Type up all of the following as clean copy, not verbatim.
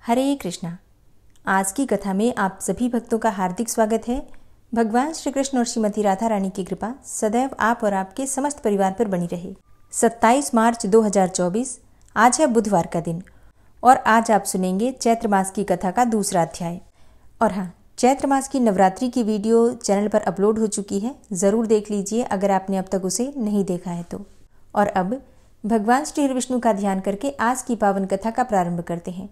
हरे कृष्णा। आज की कथा में आप सभी भक्तों का हार्दिक स्वागत है। भगवान श्री कृष्ण और श्रीमती राधा रानी की कृपा सदैव आप और आपके समस्त परिवार पर बनी रहे। 27 मार्च 2024 आज है बुधवार का दिन और आज आप सुनेंगे चैत्र मास की कथा का दूसरा अध्याय। और हाँ, चैत्र मास की नवरात्रि की वीडियो चैनल पर अपलोड हो चुकी है, ज़रूर देख लीजिए अगर आपने अब तक उसे नहीं देखा है तो। और अब भगवान श्री हरि विष्णु का ध्यान करके आज की पावन कथा का प्रारंभ करते हैं।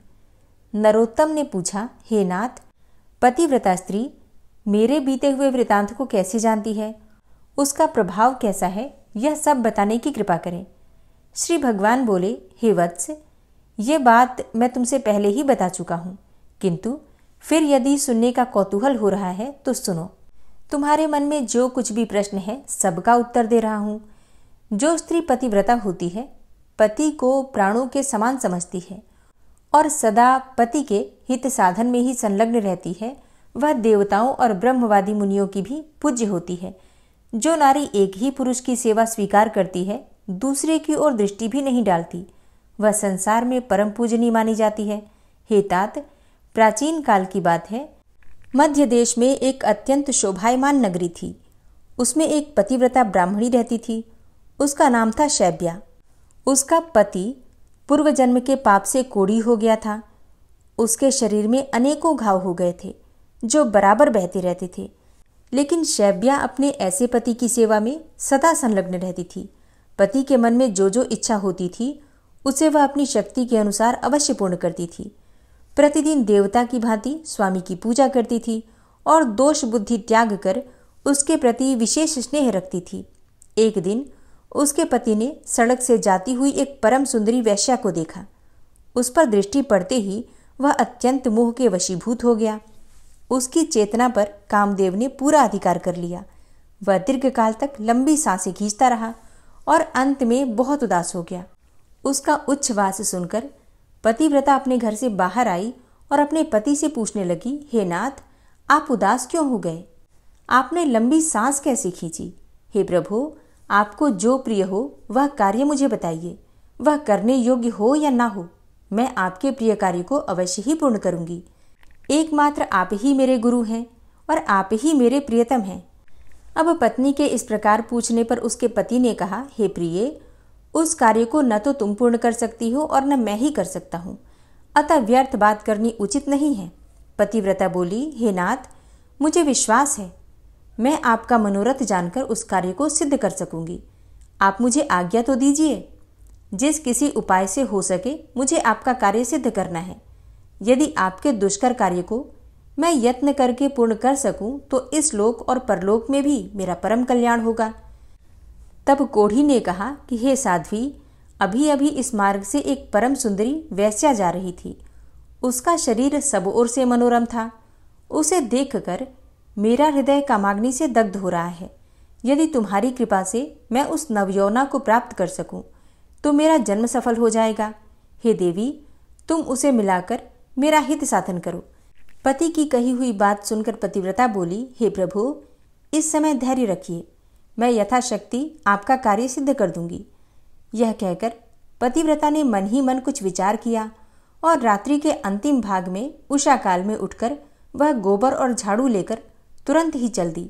नरोत्तम ने पूछा, हे नाथ, पतिव्रता स्त्री मेरे बीते हुए वृतांत को कैसे जानती है, उसका प्रभाव कैसा है, यह सब बताने की कृपा करें। श्री भगवान बोले, हे वत्स, ये बात मैं तुमसे पहले ही बता चुका हूँ, किंतु फिर यदि सुनने का कौतूहल हो रहा है तो सुनो। तुम्हारे मन में जो कुछ भी प्रश्न है सबका उत्तर दे रहा हूँ। जो स्त्री पतिव्रता होती है, पति को प्राणों के समान समझती है और सदा पति के हित साधन में ही संलग्न रहती है, वह देवताओं और ब्रह्मवादी मुनियों की भी पूज्य होती है। जो नारी एक ही पुरुष की सेवा स्वीकार करती है, दूसरे की ओर दृष्टि भी नहीं डालती, वह संसार में परम पूजनीय मानी जाती है। हे तात, प्राचीन काल की बात है, मध्य देश में एक अत्यंत शोभायमान नगरी थी। उसमें एक पतिव्रता ब्राह्मणी रहती थी। उसका नाम था शैब्या। उसका पति पूर्व जन्म के पाप से कोढ़ी हो गया था। उसके शरीर में अनेकों घाव हो गए थे जो बराबर बहते रहते थे, लेकिन शैब्या अपने ऐसे पति की सेवा में सदा संलग्न रहती थी। पति के मन में जो जो इच्छा होती थी उसे वह अपनी शक्ति के अनुसार अवश्य पूर्ण करती थी। प्रतिदिन देवता की भांति स्वामी की पूजा करती थी और दोष बुद्धि त्याग कर उसके प्रति विशेष स्नेह रखती थी। एक दिन उसके पति ने सड़क से जाती हुई एक परम सुंदरी वैश्या को देखा। उस पर दृष्टि पड़ते ही वह अत्यंत मोह के वशीभूत हो गया। उसकी चेतना पर कामदेव ने पूरा अधिकार कर लिया। वह दीर्घकाल तक लंबी सांसें खींचता रहा और अंत में बहुत उदास हो गया। उसका उच्छ्वास सुनकर पतिव्रता अपने घर से बाहर आई और अपने पति से पूछने लगी, हे नाथ, आप उदास क्यों हो गए? आपने लंबी सांस कैसे खींची? हे प्रभु, आपको जो प्रिय हो वह कार्य मुझे बताइए। वह करने योग्य हो या ना हो, मैं आपके प्रिय कार्य को अवश्य ही पूर्ण करूंगी। एकमात्र आप ही मेरे गुरु हैं और आप ही मेरे प्रियतम हैं। अब पत्नी के इस प्रकार पूछने पर उसके पति ने कहा, हे प्रिय, उस कार्य को न तो तुम पूर्ण कर सकती हो और न मैं ही कर सकता हूँ, अतः व्यर्थ बात करनी उचित नहीं है। पतिव्रता बोली, हे नाथ, मुझे विश्वास है मैं आपका मनोरथ जानकर उस कार्य को सिद्ध कर सकूंगी। आप मुझे आज्ञा तो दीजिए। जिस किसी उपाय से हो सके मुझे आपका कार्य सिद्ध करना है। यदि आपके दुष्कर कार्य को मैं यत्न करके पूर्ण कर सकूं तो इस लोक और परलोक में भी मेरा परम कल्याण होगा। तब कोढ़ी ने कहा कि हे साध्वी, अभी अभी इस मार्ग से एक परम सुंदरी वैश्या जा रही थी। उसका शरीर सब ओर से मनोरम था। उसे देखकर मेरा हृदय कामाग्नि से दग्ध हो रहा है। यदि तुम्हारी कृपा से मैं उस नवयौवना को प्राप्त कर सकूं तो मेरा जन्म सफल हो जाएगा। हे देवी, तुम उसे मिलाकर मेरा हित साधन करो। पति की कही हुई बात सुनकर पतिव्रता बोली, हे प्रभु, इस समय धैर्य रखिए, मैं यथाशक्ति आपका कार्य सिद्ध कर दूंगी। यह कहकर पतिव्रता ने मन ही मन कुछ विचार किया और रात्रि के अंतिम भाग में उषा काल में उठकर वह गोबर और झाड़ू लेकर तुरंत ही चल दी।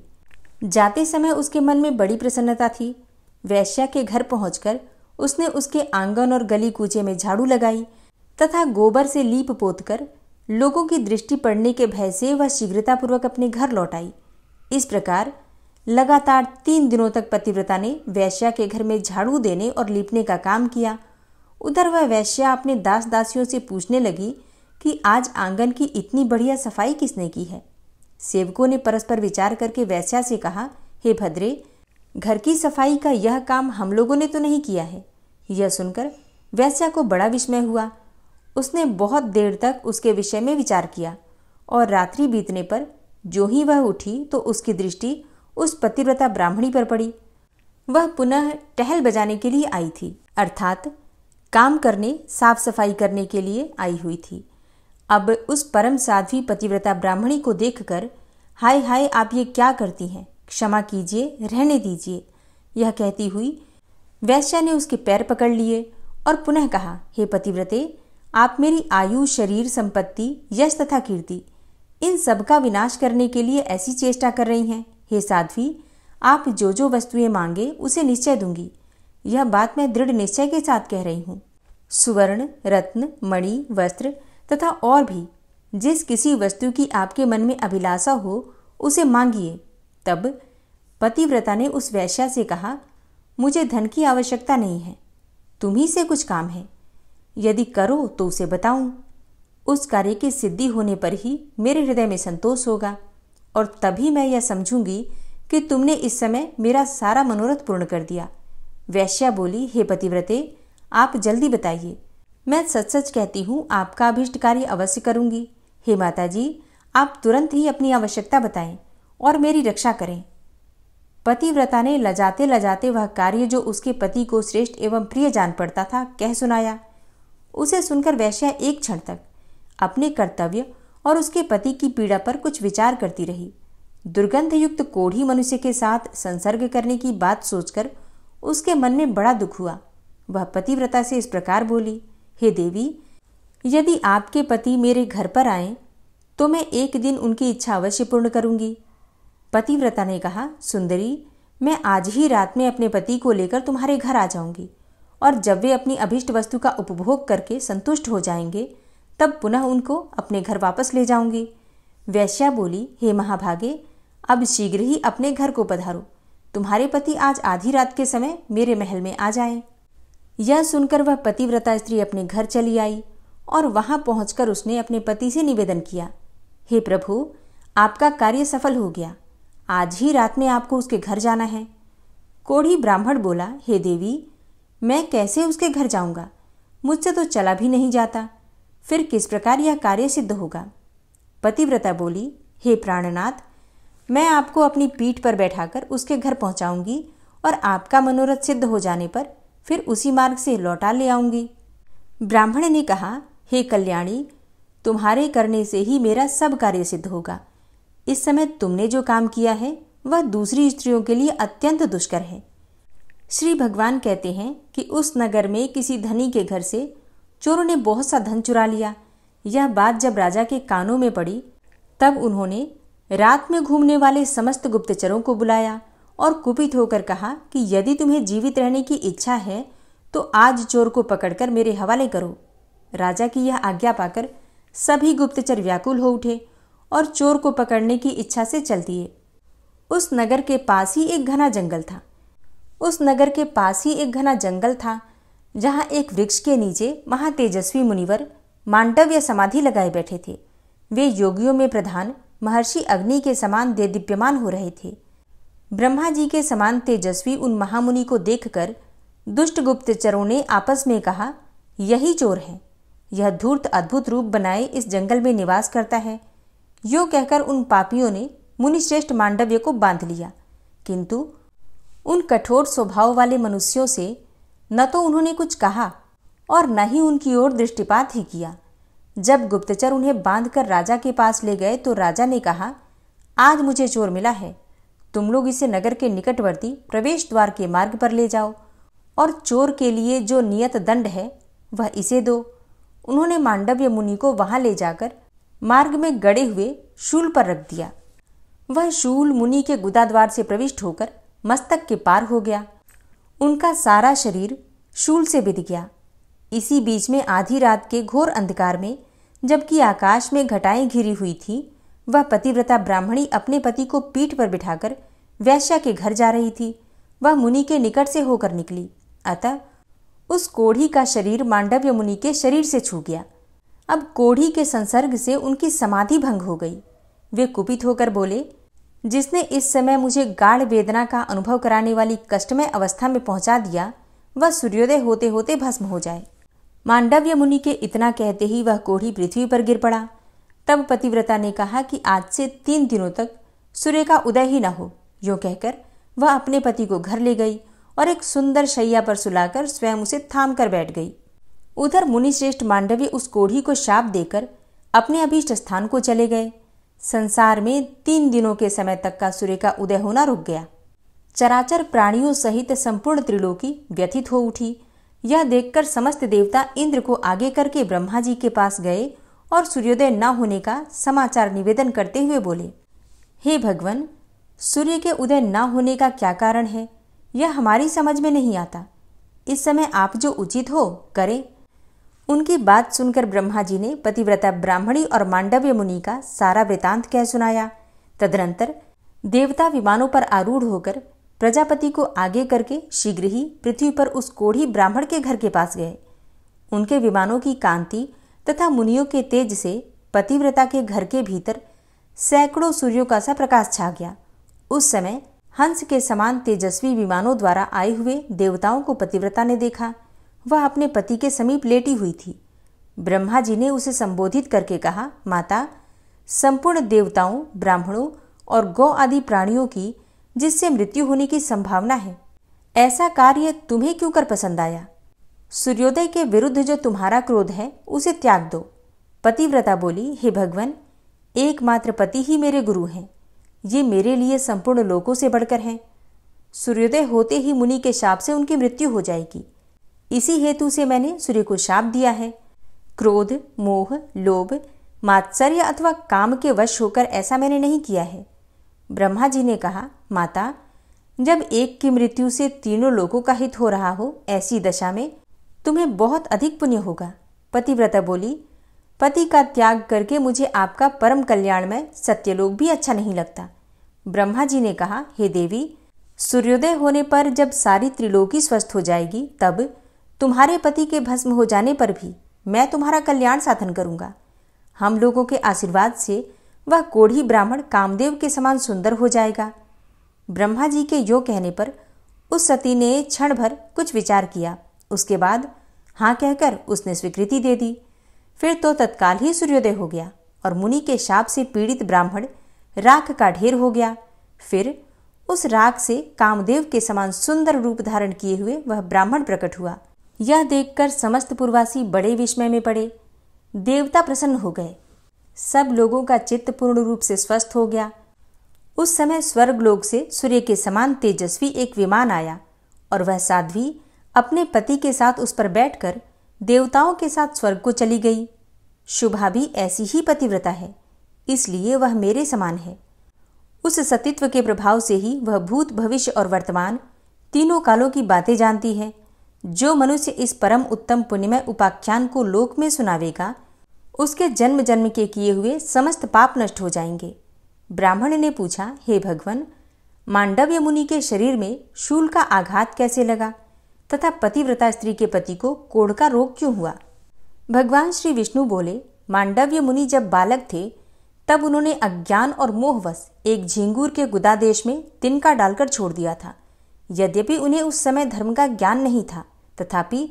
जाते समय उसके मन में बड़ी प्रसन्नता थी। वैश्या के घर पहुंचकर उसने उसके आंगन और गली कूचे में झाड़ू लगाई तथा गोबर से लीप पोत कर लोगों की दृष्टि पड़ने के भय से वह शीघ्रतापूर्वक अपने घर लौट आई। इस प्रकार लगातार 3 दिनों तक पतिव्रता ने वैश्या के घर में झाड़ू देने और लीपने का काम किया। उधर वह वैश्या अपने दास दासियों से पूछने लगी कि आज आंगन की इतनी बढ़िया सफाई किसने की है। सेवकों ने परस्पर विचार करके वैश्या से कहा, हे भद्रे, घर की सफाई का यह काम हम लोगों ने तो नहीं किया है। यह सुनकर वैश्या को बड़ा विस्मय हुआ। उसने बहुत देर तक उसके विषय में विचार किया और रात्रि बीतने पर जो ही वह उठी तो उसकी दृष्टि उस पतिव्रता ब्राह्मणी पर पड़ी। वह पुनः टहल बजाने के लिए आई थी, अर्थात काम करने, साफ सफाई करने के लिए आई हुई थी। अब उस परम साध्वी पतिव्रता ब्राह्मणी को देखकर, हाय हाय, आप ये क्या करती हैं, क्षमा कीजिए, रहने दीजिए, यह कहती हुई वैश्या ने उसके पैर पकड़ लिए और पुनः कहा, हे पतिव्रते, आप मेरी आयु, शरीर, संपत्ति, यश तथा कीर्ति इन सब का विनाश करने के लिए ऐसी चेष्टा कर रही हैं। हे साध्वी, आप जो जो वस्तुएं मांगे उसे निश्चय दूंगी। यह बात मैं दृढ़ निश्चय के साथ कह रही हूँ। सुवर्ण, रत्न, मणि, वस्त्र तथा और भी जिस किसी वस्तु की आपके मन में अभिलाषा हो उसे मांगिए। तब पतिव्रता ने उस वैश्या से कहा, मुझे धन की आवश्यकता नहीं है, तुम्ही से कुछ काम है, यदि करो तो उसे बताऊं। उस कार्य की सिद्धि होने पर ही मेरे हृदय में संतोष होगा और तभी मैं यह समझूंगी कि तुमने इस समय मेरा सारा मनोरथ पूर्ण कर दिया। वैश्या बोली, हे पतिव्रते, आप जल्दी बताइए, मैं सच सच कहती हूँ आपका अभीष्ट कार्य अवश्य करूंगी। हे माता जी, आप तुरंत ही अपनी आवश्यकता बताएं और मेरी रक्षा करें। पतिव्रता ने लजाते लजाते वह कार्य जो उसके पति को श्रेष्ठ एवं प्रिय जान पड़ता था कह सुनाया। उसे सुनकर वैश्या एक क्षण तक अपने कर्तव्य और उसके पति की पीड़ा पर कुछ विचार करती रही। दुर्गंध युक्त कोढ़ी मनुष्य के साथ संसर्ग करने की बात सोचकर उसके मन में बड़ा दुख हुआ। वह पतिव्रता से इस प्रकार बोली, हे देवी, यदि आपके पति मेरे घर पर आए तो मैं एक दिन उनकी इच्छा अवश्य पूर्ण करूंगी। पतिव्रता ने कहा, सुंदरी, मैं आज ही रात में अपने पति को लेकर तुम्हारे घर आ जाऊंगी और जब वे अपनी अभीष्ट वस्तु का उपभोग करके संतुष्ट हो जाएंगे तब पुनः उनको अपने घर वापस ले जाऊंगी। वैश्या बोली, हे महाभागे, अब शीघ्र ही अपने घर को पधारो। तुम्हारे पति आज आधी रात के समय मेरे महल में आ जाएं। यह सुनकर वह पतिव्रता स्त्री अपने घर चली आई और वहां पहुंचकर उसने अपने पति से निवेदन किया, हे प्रभु, आपका कार्य सफल हो गया, आज ही रात में आपको उसके घर जाना है। कोढ़ी ब्राह्मण बोला, हे देवी, मैं कैसे उसके घर जाऊंगा, मुझसे तो चला भी नहीं जाता, फिर किस प्रकार यह कार्य सिद्ध होगा। पतिव्रता बोली, हे प्राणनाथ, मैं आपको अपनी पीठ पर बैठाकर उसके घर पहुंचाऊंगी और आपका मनोरथ सिद्ध हो जाने पर फिर उसी मार्ग से लौटा ले आऊंगी। ब्राह्मण ने कहा, हे कल्याणी, तुम्हारे करने से ही मेरा सब कार्य सिद्ध होगा। इस समय तुमने जो काम किया है वह दूसरी स्त्रियों के लिए अत्यंत दुष्कर है। श्री भगवान कहते हैं कि उस नगर में किसी धनी के घर से चोरों ने बहुत सा धन चुरा लिया। यह बात जब राजा के कानों में पड़ी तब उन्होंने रात में घूमने वाले समस्त गुप्तचरों को बुलाया और कुपित होकर कहा कि यदि तुम्हें जीवित रहने की इच्छा है तो आज चोर को पकड़कर मेरे हवाले करो। राजा की यह आज्ञा पाकर सभी गुप्तचर व्याकुल हो उठे और चोर को पकड़ने की इच्छा से चल दिए। उस नगर के पास ही एक घना जंगल था जहां एक वृक्ष के नीचे महातेजस्वी मुनिवर मांडव्य समाधि लगाए बैठे थे। वे योगियों में प्रधान महर्षि अग्नि के समान देदीप्यमान हो रहे थे। ब्रह्मा जी के समान तेजस्वी उन महामुनि को देखकर दुष्ट गुप्तचरों ने आपस में कहा, यही चोर है, यह धूर्त अद्भुत रूप बनाए इस जंगल में निवास करता है। यो कहकर उन पापियों ने मुनिश्रेष्ठ मांडव्य को बांध लिया, किंतु उन कठोर स्वभाव वाले मनुष्यों से न तो उन्होंने कुछ कहा और न ही उनकी ओर दृष्टिपात ही किया। जब गुप्तचर उन्हें बांधकर राजा के पास ले गए तो राजा ने कहा, आज मुझे चोर मिला है, तुम लोग इसे नगर के निकटवर्ती प्रवेश द्वार के मार्ग पर ले जाओ और चोर के लिए जो नियत दंड है वह इसे दो। उन्होंने मांडव्य मुनि को वहां ले जाकर मार्ग में गड़े हुए शूल पर रख दिया। वह शूल मुनि के गुदाद्वार से प्रविष्ट होकर मस्तक के पार हो गया। उनका सारा शरीर शूल से बिध गया। इसी बीच में आधी रात के घोर अंधकार में, जबकि आकाश में घटाएं घिरी हुई थी, वह पतिव्रता ब्राह्मणी अपने पति को पीठ पर बिठाकर वैश्या के घर जा रही थी। वह मुनि के निकट से होकर निकली, अतः उस कोढ़ी का शरीर मांडव्य मुनि के शरीर से छू गया। अब कोढ़ी के संसर्ग से उनकी समाधि भंग हो गई। वे कुपित होकर बोले, जिसने इस समय मुझे गाढ़ वेदना का अनुभव कराने वाली कष्टमय अवस्था में पहुंचा दिया, वह सूर्योदय होते होते भस्म हो जाए। मांडव्य मुनि के इतना कहते ही वह कोढ़ी पृथ्वी पर गिर पड़ा। तब पतिव्रता ने कहा कि आज से 3 दिनों तक सूर्य का उदय ही न हो। यूं कहकर वह अपने पति को घर ले गई और एक सुंदर शैया पर सुलाकर स्वयं उसे थाम कर बैठ गई। उधर मुनिश्रेष्ठ मांडव्य उस कोढ़ी को शाप देकर अपने अभीष्ट स्थान को चले गए। संसार में 3 दिनों के समय तक का सूर्य का उदय होना रुक गया। चराचर प्राणियों सहित संपूर्ण त्रिलोकी व्यथित हो उठी। यह देखकर समस्त देवता इंद्र को आगे करके ब्रह्मा जी के पास गए और सूर्योदय न होने का समाचार निवेदन करते हुए बोले, हे भगवान, सूर्य के उदय न होने का क्या कारण है, यह हमारी समझ में नहीं आता। इस समय आप जो उचित हो करें। उनकी बात सुनकर ब्रह्मा जी ने पतिव्रता ब्राह्मणी और मांडव्य मुनि का सारा वृतांत कह सुनाया। तदनंतर देवता विमानों पर आरूढ़ होकर प्रजापति को आगे करके शीघ्र ही पृथ्वी पर उस कोढ़ी ब्राह्मण के घर के पास गए। उनके विमानों की कांति तथा मुनियों के तेज से पतिव्रता के घर के भीतर सैकड़ों सूर्यों का सा प्रकाश छा गया। उस समय हंस के समान तेजस्वी विमानों द्वारा आए हुए देवताओं को पतिव्रता ने देखा। वह अपने पति के समीप लेटी हुई थी। ब्रह्मा जी ने उसे संबोधित करके कहा, माता, संपूर्ण देवताओं, ब्राह्मणों और गौ आदि प्राणियों की जिससे मृत्यु होने की संभावना है, ऐसा कार्य तुम्हें क्यों कर पसंद आया? सूर्योदय के विरुद्ध जो तुम्हारा क्रोध है उसे त्याग दो। पतिव्रता बोली, हे भगवान, एकमात्र पति ही मेरे गुरु हैं। ये मेरे लिए संपूर्ण लोकों से बढ़कर हैं। सूर्योदय होते ही मुनि के शाप से उनकी मृत्यु हो जाएगी। इसी हेतु से मैंने सूर्य को शाप दिया है। क्रोध, मोह, लोभ, मात्सर्य अथवा काम के वश होकर ऐसा मैंने नहीं किया है। ब्रह्मा जी ने कहा, माता, जब एक की मृत्यु से तीनों लोगों का हित हो रहा हो, ऐसी दशा में तुम्हें बहुत अधिक पुण्य होगा। पतिव्रता बोली, पति का त्याग करके मुझे आपका परम कल्याणमय सत्यलोक भी अच्छा नहीं लगता। ब्रह्मा जी ने कहा, हे देवी, सूर्योदय होने पर जब सारी त्रिलोकी स्वस्थ हो जाएगी, तब तुम्हारे पति के भस्म हो जाने पर भी मैं तुम्हारा कल्याण साधन करूंगा। हम लोगों के आशीर्वाद से वह कोढ़ी ब्राह्मण कामदेव के समान सुंदर हो जाएगा। ब्रह्मा जी के यो कहने पर उस सती ने क्षण भर कुछ विचार किया। उसके बाद हाँ कहकर उसने स्वीकृति दे दी। फिर तो तत्काल ही सूर्योदय हो गया और मुनि के शाप से पीड़ित ब्राह्मण राख का ढेर हो गया। फिर उस राख से कामदेव के समान सुंदर रूप धारण किए हुए वह ब्राह्मण प्रकट हुआ। यह देखकर समस्त पुरवासी बड़े विस्मय में पड़े। देवता प्रसन्न हो गए। सब लोगों का चित्त पूर्ण रूप से स्वस्थ हो गया। उस समय स्वर्गलोक से सूर्य के समान तेजस्वी एक विमान आया और वह साध्वी अपने पति के साथ उस पर बैठकर देवताओं के साथ स्वर्ग को चली गई। शुभा भी ऐसी ही पतिव्रता है, इसलिए वह मेरे समान है। उस सतीत्व के प्रभाव से ही वह भूत, भविष्य और वर्तमान तीनों कालों की बातें जानती है। जो मनुष्य इस परम उत्तम पुण्यमय उपाख्यान को लोक में सुनावेगा, उसके जन्म जन्म के किए हुए समस्त पाप नष्ट हो जाएंगे। ब्राह्मण ने पूछा, हे भगवान, मांडव्य मुनि के शरीर में शूल का आघात कैसे लगा तथा पतिव्रता स्त्री के पति को कोढ़ का रोग क्यों हुआ? भगवान श्री विष्णु बोले, मांडव्य मुनि जब बालक थे तब उन्होंने अज्ञान और मोहवश एक झिंगूर के गुदा देश में तिनका डालकर छोड़ दिया था। यद्यपि उन्हें उस समय धर्म का ज्ञान नहीं था, तथापि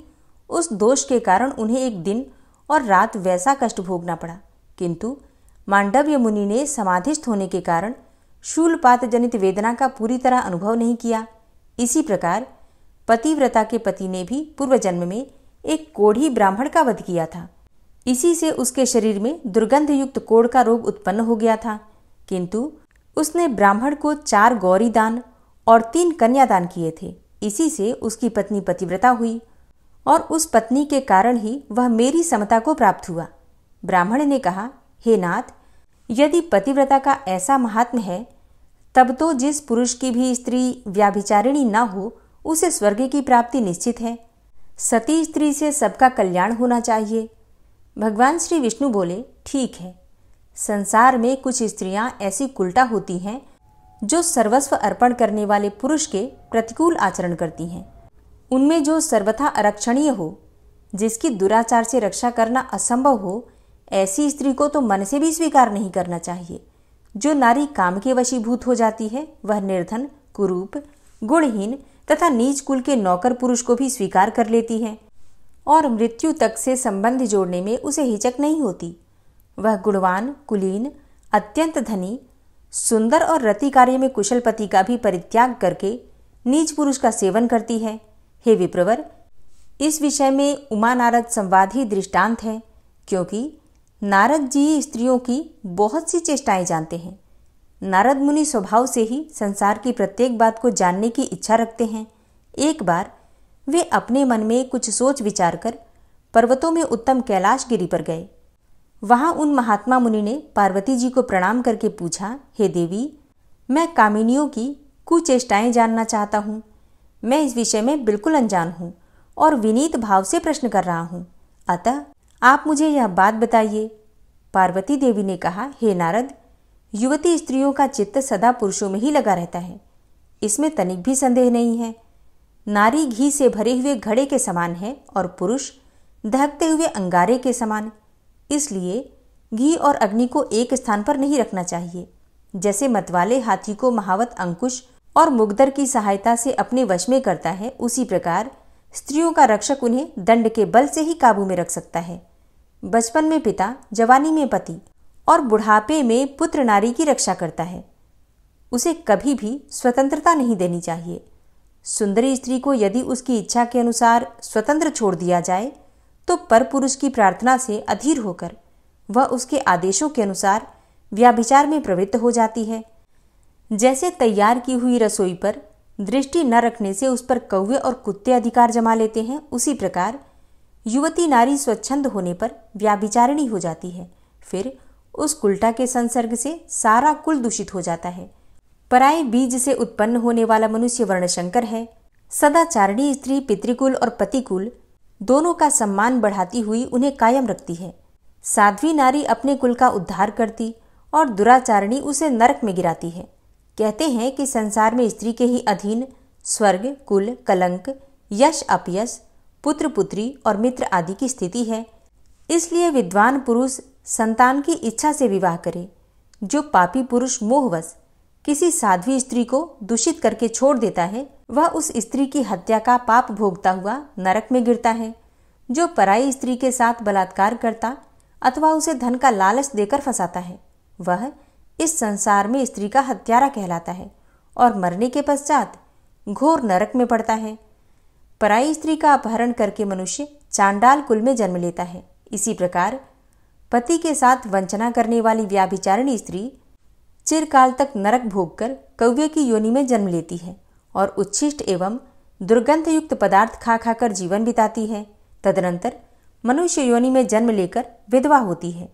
उस दोष के कारण उन्हें एक दिन और रात वैसा कष्ट भोगना पड़ा। किंतु मांडव्य मुनि ने समाधिस्थ होने के कारण शूलपात जनित वेदना का पूरी तरह अनुभव नहीं किया। इसी प्रकार पतिव्रता के पति ने भी पूर्व जन्म में एक कोढ़ी ब्राह्मण का वध किया था। इसी से उसके शरीर में दुर्गंध युक्त कोढ़ का रोग उत्पन्न हो गया था। किंतु उसने ब्राह्मण को 4 गौरी दान और 3 कन्या दान किए थे। इसी से उसकी पत्नी पतिव्रता हुई और उस पत्नी के कारण ही वह मेरी समता को प्राप्त हुआ। ब्राह्मण ने कहा, हे नाथ, यदि पतिव्रता का ऐसा महात्म्य है, तब तो जिस पुरुष की भी स्त्री व्याभिचारिणी न हो, उसे स्वर्ग की प्राप्ति निश्चित है। सती स्त्री से सबका कल्याण होना चाहिए। भगवान श्री विष्णु बोले, ठीक है। संसार में कुछ स्त्रियां ऐसी कुलटा होती हैं जो सर्वस्व अर्पण करने वाले पुरुष के प्रतिकूल आचरण करती हैं। उनमें जो सर्वथा अरक्षणीय हो, जिसकी दुराचार से रक्षा करना असंभव हो, ऐसी स्त्री को तो मन से भी स्वीकार नहीं करना चाहिए। जो नारी काम के वशीभूत हो जाती है, वह निर्धन, कुरूप, गुणहीन तथा नीच कुल के नौकर पुरुष को भी स्वीकार कर लेती है और मृत्यु तक से संबंध जोड़ने में उसे हिचक नहीं होती। वह गुणवान, कुलीन, अत्यंत धनी, सुंदर और रति कार्य में कुशल पति का भी परित्याग करके नीच पुरुष का सेवन करती है। हे विप्रवर, इस विषय में उमा नारद संवाद ही दृष्टांत है, क्योंकि नारद जी स्त्रियों की बहुत सी चेष्टाएं जानते हैं। नारद मुनि स्वभाव से ही संसार की प्रत्येक बात को जानने की इच्छा रखते हैं। एक बार वे अपने मन में कुछ सोच विचार कर पर्वतों में उत्तम कैलाशगिरी पर गए। वहां उन महात्मा मुनि ने पार्वती जी को प्रणाम करके पूछा, हे देवी, मैं कामिनियों की कुचेष्टाएं जानना चाहता हूँ। मैं इस विषय में बिल्कुल अनजान हूँ और विनीत भाव से प्रश्न कर रहा हूँ, अतः आप मुझे यह बात बताइए। पार्वती देवी ने कहा, हे नारद, युवती स्त्रियों का चित्त सदा पुरुषों में ही लगा रहता है, इसमें तनिक भी संदेह नहीं है। नारी घी से भरे हुए घड़े के समान है और पुरुष दहकते हुए अंगारे के समान। इसलिए घी और अग्नि को एक स्थान पर नहीं रखना चाहिए। जैसे मतवाले हाथी को महावत अंकुश और मुगदर की सहायता से अपने वश में करता है, उसी प्रकार स्त्रियों का रक्षक उन्हें दंड के बल से ही काबू में रख सकता है। बचपन में पिता, जवानी में पति और बुढ़ापे में पुत्र नारी की रक्षा करता है। उसे कभी भी स्वतंत्रता नहीं देनी चाहिए। सुंदरी स्त्री को यदि उसकी इच्छा के अनुसार स्वतंत्र छोड़ दिया जाए तो परपुरुष की प्रार्थना से अधीर होकर वह उसके आदेशों के अनुसार व्याभिचार में प्रवृत्त हो जाती है। जैसे तैयार की हुई रसोई पर दृष्टि न रखने से उस पर कौवे और कुत्ते अधिकार जमा लेते हैं, उसी प्रकार युवती नारी स्वच्छंद होने पर व्याभिचारिणी हो जाती है। फिर उस कुलटा के संसर्ग से सारा कुल दूषित हो जाता है। पराये बीज से उत्पन्न होने वाला मनुष्य वर्णशंकर है। सदाचारिणी स्त्री पितृकुल और पतिकुल दोनों का सम्मान बढ़ाती हुई उन्हें कायम रखती है। साध्वी नारी अपने कुल का उद्धार करती और दुराचारिणी उसे नरक में गिराती है। कहते हैं कि संसार में स्त्री के ही अधीन स्वर्ग, कुल, कलंक, यश अपयश, पुत्र पुत्री और मित्र आदि की स्थिति है। इसलिए विद्वान पुरुष संतान की इच्छा से विवाह करे। जो पापी पुरुष मोहवश किसी साध्वी स्त्री को दूषित करके छोड़ देता है, वह उस स्त्री की हत्या का पाप भोगता हुआ नरक में गिरता है। जो पराई स्त्री के साथ बलात्कार करता अथवा उसे धन का लालच देकर फंसाता है, वह इस संसार में स्त्री का हत्यारा कहलाता है और मरने के पश्चात घोर नरक में पड़ता है। पराई स्त्री का अपहरण करके मनुष्य चांडाल कुल में जन्म लेता है। इसी प्रकार पति के साथ वंचना करने वाली व्याभिचारिणी स्त्री चिरकाल तक नरक भोगकर कौवे की योनि में जन्म लेती है और उच्छिष्ट एवं दुर्गंधयुक्त पदार्थ खा खाकर जीवन बिताती है। तदनंतर मनुष्य योनि में जन्म लेकर विधवा होती है।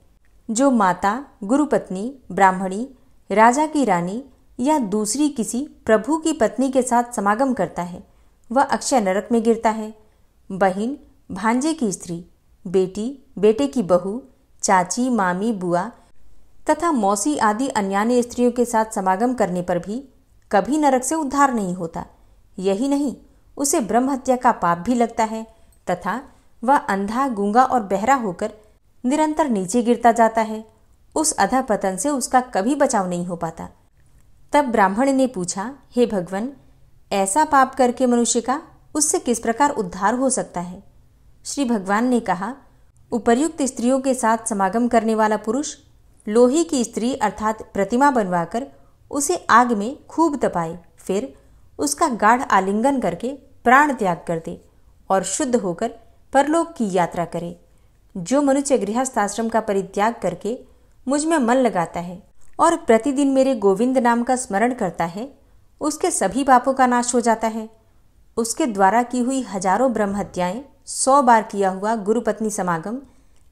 जो माता, गुरुपत्नी, ब्राह्मणी, राजा की रानी या दूसरी किसी प्रभु की पत्नी के साथ समागम करता है, वह अक्षय नरक में गिरता है। बहिन, भांजे की स्त्री, बेटी, बेटे की बहू, चाची, मामी, बुआ तथा मौसी आदि अन्यान्य स्त्रियों के साथ समागम करने पर भी कभी नरक से उद्धार नहीं होता। यही नहीं, उसे ब्रह्म हत्या का पाप भी लगता है तथा वह अंधा, गूंगा और बहरा होकर निरंतर नीचे गिरता जाता है। उस अधःपतन से उसका कभी बचाव नहीं हो पाता। तब ब्राह्मण ने पूछा, हे भगवन, ऐसा पाप करके मनुष्य का उससे किस प्रकार उद्धार हो सकता है? श्री भगवान ने कहा, उपर्युक्त स्त्रियों के साथ समागम करने वाला पुरुष लोहे की स्त्री अर्थात प्रतिमा बनवाकर उसे आग में खूब तपाए, फिर उसका गाढ़ आलिंगन करके प्राण त्याग कर दे और शुद्ध होकर परलोक की यात्रा करे। जो मनुष्य गृहस्थाश्रम का परित्याग करके मुझ में मन लगाता है और प्रतिदिन मेरे गोविंद नाम का स्मरण करता है, उसके सभी पापों का नाश हो जाता है। उसके द्वारा की हुई हजारों ब्रह्म हत्याएं, 100 बार किया हुआ गुरुपत्नी समागम,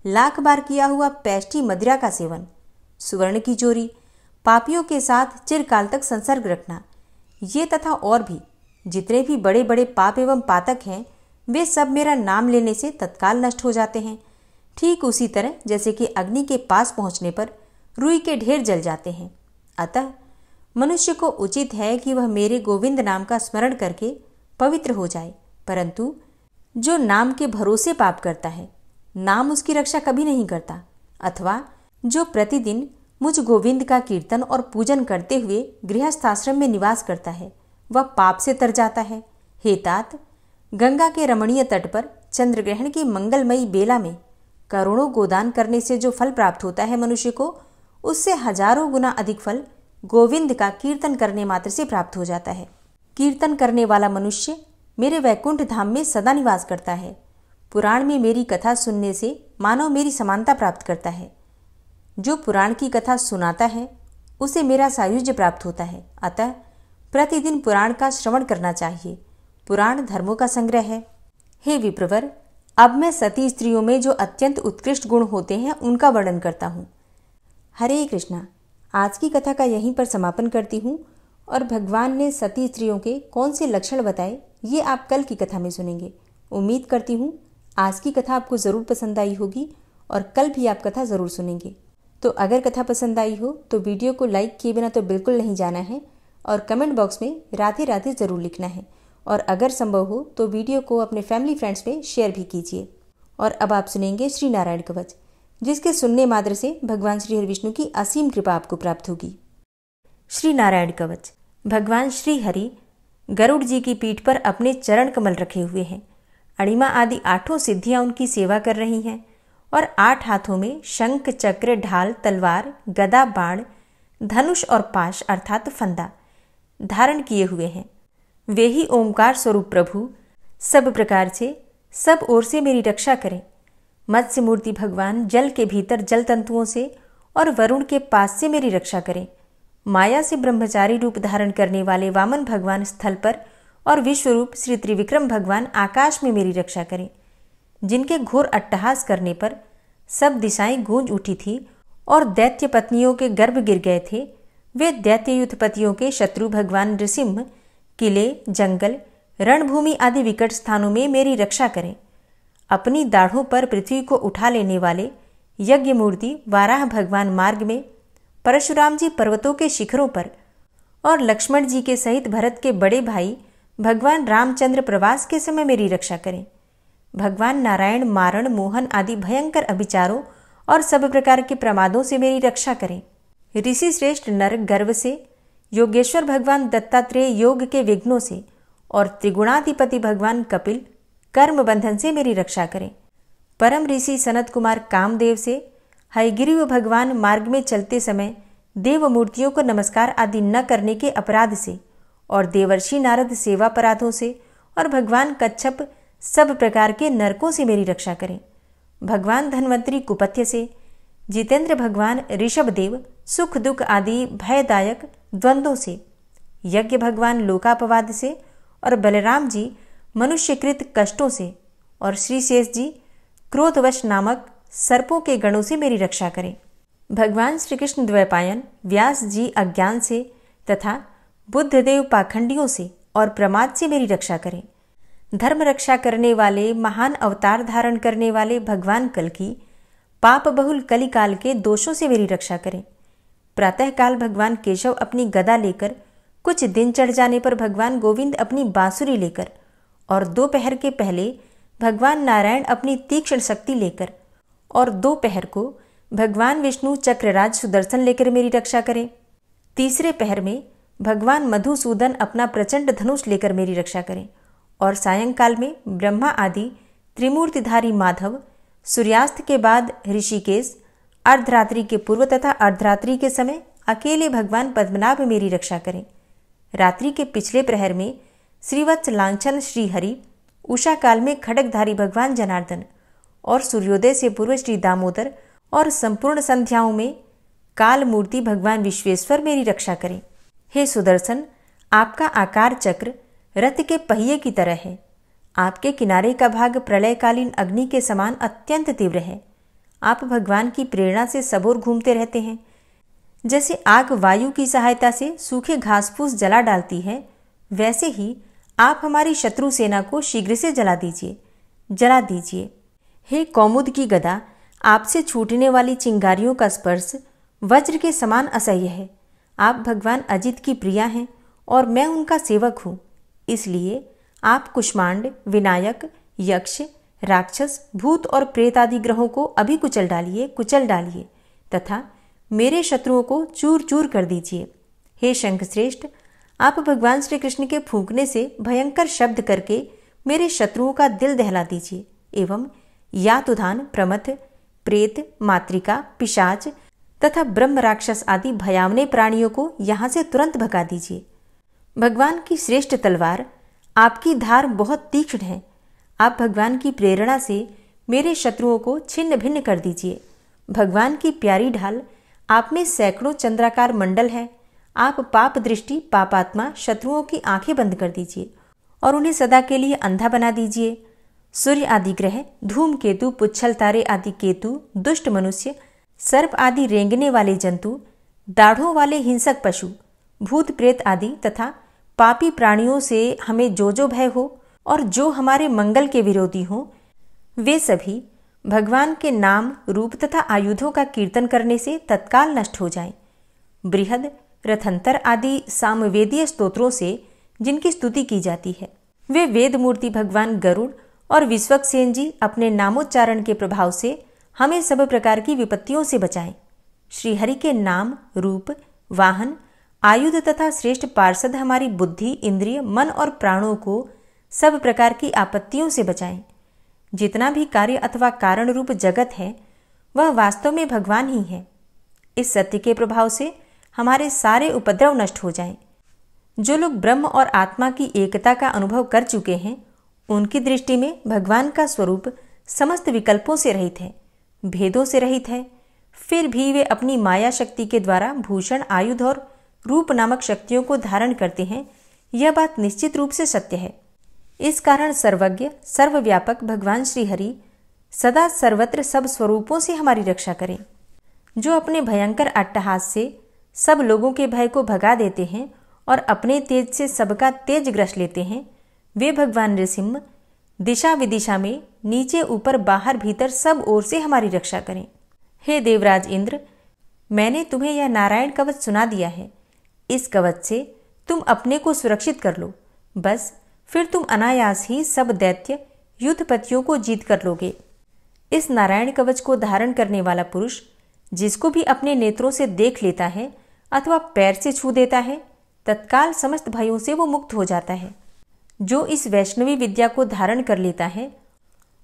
1,00,000 बार किया हुआ पैष्ठी मदिरा का सेवन, सुवर्ण की चोरी, पापियों के साथ चिरकाल तक संसर्ग रखना, ये तथा और भी जितने भी बड़े बड़े पाप एवं पातक हैं, वे सब मेरा नाम लेने से तत्काल नष्ट हो जाते हैं। ठीक उसी तरह जैसे कि अग्नि के पास पहुंचने पर रुई के ढेर जल जाते हैं। अतः मनुष्य को उचित है कि वह मेरे गोविंद नाम का स्मरण करके पवित्र हो जाए, परंतु जो नाम के भरोसे पाप करता है, नाम उसकी रक्षा कभी नहीं करता, अथवा जो प्रतिदिन मुझ गोविंद का कीर्तन और पूजन करते हुए गृहस्थाश्रम में निवास करता है, वह पाप से तर जाता है। हे तात, गंगा के रमणीय तट पर चंद्रग्रहण की मंगलमयी बेला में करोड़ों गोदान करने से जो फल प्राप्त होता है मनुष्य को, उससे हजारों गुना अधिक फल गोविंद का कीर्तन करने मात्र से प्राप्त हो जाता है। कीर्तन करने वाला मनुष्य मेरे वैकुंठ धाम में सदा निवास करता है। पुराण में मेरी कथा सुनने से मानव मेरी समानता प्राप्त करता है। जो पुराण की कथा सुनाता है उसे मेरा सायुज्य प्राप्त होता है। अतः प्रतिदिन पुराण का श्रवण करना चाहिए। पुराण धर्मों का संग्रह है। हे विप्रवर, अब मैं सती स्त्रियों में जो अत्यंत उत्कृष्ट गुण होते हैं उनका वर्णन करता हूँ। हरे कृष्णा। आज की कथा का यहीं पर समापन करती हूँ और भगवान ने सती स्त्रियों के कौन से लक्षण बताए ये आप कल की कथा में सुनेंगे। उम्मीद करती हूँ आज की कथा आपको ज़रूर पसंद आई होगी और कल भी आप कथा ज़रूर सुनेंगे। तो अगर कथा पसंद आई हो तो वीडियो को लाइक किए बिना तो बिल्कुल नहीं जाना है और कमेंट बॉक्स में राधे राधे ज़रूर लिखना है और अगर संभव हो तो वीडियो को अपने फैमिली फ्रेंड्स में शेयर भी कीजिए। और अब आप सुनेंगे श्री नारायण कवच, जिसके सुनने मात्र से भगवान श्री हरि विष्णु की असीम कृपा आपको प्राप्त होगी। श्री नारायण कवच। भगवान श्री हरि गरुड़ जी की पीठ पर अपने चरण कमल रखे हुए हैं। अणिमा आदि 8 सिद्धियां उनकी सेवा कर रही हैं और 8 हाथों में शंख, चक्र, ढाल, तलवार, गदा, बाण, धनुष और पाश अर्थात फंदा धारण किए हुए हैं। वे ही ओंकार स्वरूप प्रभु सब प्रकार से सब ओर से मेरी रक्षा करें। मत्स्य मूर्ति भगवान जल के भीतर जल तंतुओं से और वरुण के पास से मेरी रक्षा करें। माया से ब्रह्मचारी रूप धारण करने वाले वामन भगवान स्थल पर और विश्वरूप श्री त्रिविक्रम भगवान आकाश में मेरी रक्षा करें। जिनके घोर अट्टहास करने पर सब दिशाएं गूंज उठी थी और दैत्य पत्नियों के गर्भ गिर गए थे, वे दैत्ययुत पतियों के शत्रु भगवान नृसिंह किले, जंगल, रणभूमि आदि विकट स्थानों में मेरी रक्षा करें। अपनी दाढ़ों पर पृथ्वी को उठा लेने वाले यज्ञ मूर्ति वाराह भगवान मार्ग में, परशुराम जी पर्वतों के शिखरों पर और लक्ष्मण जी के सहित भरत के बड़े भाई भगवान रामचंद्र प्रवास के समय मेरी रक्षा करें। भगवान नारायण मारण, मोहन आदि भयंकर अभिचारों और सब प्रकार के प्रमादों से मेरी रक्षा करें। ऋषि श्रेष्ठ नर गर्व से, योगेश्वर भगवान दत्तात्रेय योग के विघ्नों से और त्रिगुणाधिपति भगवान कपिल कर्म बंधन से मेरी रक्षा करें। परम ऋषि सनत कुमार कामदेव से, हयग्रीव भगवान मार्ग में चलते समय देव मूर्तियों को नमस्कार आदि न करने के अपराध से और देवर्षि नारद सेवा अपराधों से और भगवान कच्छप सब प्रकार के नरकों से मेरी रक्षा करें। भगवान धन्वंतरी कुपथ्य से, जितेंद्र भगवान ऋषभदेव सुख दुख आदि भयदायक द्वंद्वों से, यज्ञ भगवान लोकापवाद से और बलराम जी मनुष्यकृत कष्टों से और श्री शेष जी क्रोधवश नामक सर्पों के गणों से मेरी रक्षा करें। भगवान श्री कृष्ण द्वैपायन व्यास जी अज्ञान से तथा बुद्धदेव पाखंडियों से और प्रमाद से मेरी रक्षा करें। धर्म रक्षा करने वाले महान अवतार धारण करने वाले भगवान कल्कि पाप बहुल कलिकाल के दोषों से मेरी रक्षा करें। प्रातःकाल भगवान केशव अपनी गदा लेकर, कुछ दिन चढ़ जाने पर भगवान गोविंद अपनी बांसुरी लेकर और दोपहर के पहले भगवान नारायण अपनी तीक्ष्ण शक्ति लेकर और दोपहर को भगवान विष्णु चक्रराज सुदर्शन लेकर मेरी रक्षा करें। तीसरे पहर में भगवान मधुसूदन अपना प्रचंड धनुष लेकर मेरी रक्षा करें और सायंकाल में ब्रह्मा आदि त्रिमूर्तिधारी माधव, सूर्यास्त के बाद ऋषिकेश, अर्धरात्रि के पूर्व तथा अर्धरात्रि के समय अकेले भगवान पद्मनाभ मेरी रक्षा करें। रात्रि के पिछले प्रहर में श्रीवत्स लांछन श्रीहरि, उषा काल में खड्गधारी भगवान जनार्दन और सूर्योदय से पूर्व श्री दामोदर और संपूर्ण संध्याओं में काल मूर्ति भगवान विश्वेश्वर मेरी रक्षा करें। हे सुदर्शन, आपका आकार चक्र रथ के पहिए की तरह है। आपके किनारे का भाग प्रलयकालीन अग्नि के समान अत्यंत तीव्र है। आप भगवान की प्रेरणा से सबोर घूमते रहते हैं। जैसे आग वायु की सहायता से सूखे घास फूस जला डालती है, वैसे ही आप हमारी शत्रु सेना को शीघ्र से जला दीजिए। हे कौमुद की गदा, आपसे छूटने वाली चिंगारियों का स्पर्श वज्र के समान असह्य है। आप भगवान अजित की प्रिया हैं और मैं उनका सेवक हूँ, इसलिए आप कुष्मांड, विनायक, यक्ष, राक्षस, भूत और प्रेत आदि ग्रहों को अभी कुचल डालिए तथा मेरे शत्रुओं को चूर चूर कर दीजिए। हे शंखश्रेष्ठ, आप भगवान श्री कृष्ण के फूंकने से भयंकर शब्द करके मेरे शत्रुओं का दिल दहला दीजिए एवं यातुधान, प्रमथ, प्रेत, मातृका, पिशाच तथा ब्रह्म राक्षस आदि भयावने प्राणियों को यहाँ से तुरंत भगा दीजिए। भगवान की श्रेष्ठ तलवार, आपकी धार बहुत तीक्ष्ण है। आप भगवान की प्रेरणा से मेरे शत्रुओं को छिन्न भिन्न कर दीजिए। भगवान की प्यारी ढाल, आप में सैकड़ों चंद्राकार मंडल है। आप पाप दृष्टि, पापात्मा शत्रुओं की आंखें बंद कर दीजिए और उन्हें सदा के लिए अंधा बना दीजिए। सूर्य आदि ग्रह, धूमकेतु, पुच्छल तारे आदि केतु, दुष्ट मनुष्य, सर्प आदि रेंगने वाले जंतु, दाढ़ों वाले हिंसक पशु, भूत प्रेत आदि तथा पापी प्राणियों से हमें जो भय हो और जो हमारे मंगल के विरोधी हो, वे सभी भगवान के नाम, रूप तथा आयुधों का कीर्तन करने से तत्काल नष्ट हो जाएं। बृहद, रथंतर आदि सामवेदीय स्तोत्रों से जिनकी स्तुति की जाती है, वे वेद मूर्ति भगवान गरुड़ और विश्वक्सेन जी अपने नामोच्चारण के प्रभाव से हमें सब प्रकार की विपत्तियों से बचाएं। श्रीहरि के नाम, रूप, वाहन, आयुध तथा श्रेष्ठ पार्षद हमारी बुद्धि, इंद्रिय, मन और प्राणों को सब प्रकार की आपत्तियों से बचाएं। जितना भी कार्य अथवा कारण रूप जगत है वह वास्तव में भगवान ही है। इस सत्य के प्रभाव से हमारे सारे उपद्रव नष्ट हो जाएं। जो लोग ब्रह्म और आत्मा की एकता का अनुभव कर चुके हैं, उनकी दृष्टि में भगवान का स्वरूप समस्त विकल्पों से रहित है, भेदों से रहित है। फिर भी वे अपनी माया शक्ति के द्वारा भूषण, आयुध और रूप नामक शक्तियों को धारण करते हैं। यह बात निश्चित रूप से सत्य है। इस कारण सर्वज्ञ, सर्वव्यापक भगवान श्री हरि सदा सर्वत्र सब स्वरूपों से हमारी रक्षा करें। जो अपने भयंकर अट्टहास से सब लोगों के भय को भगा देते हैं और अपने तेज से सबका तेज ग्रस लेते हैं, वे भगवान नृसिंह दिशा विदिशा में, नीचे ऊपर, बाहर भीतर सब ओर से हमारी रक्षा करें। हे देवराज इंद्र, मैंने तुम्हें यह नारायण कवच सुना दिया है। इस कवच से तुम अपने को सुरक्षित कर लो, बस फिर तुम अनायास ही सब दैत्य युद्धपतियों को जीत कर लोगे। इस नारायण कवच को धारण करने वाला पुरुष जिसको भी अपने नेत्रों से देख लेता है अथवा पैर से छू देता है, तत्काल समस्त भयों से वो मुक्त हो जाता है। जो इस वैष्णवी विद्या को धारण कर लेता है,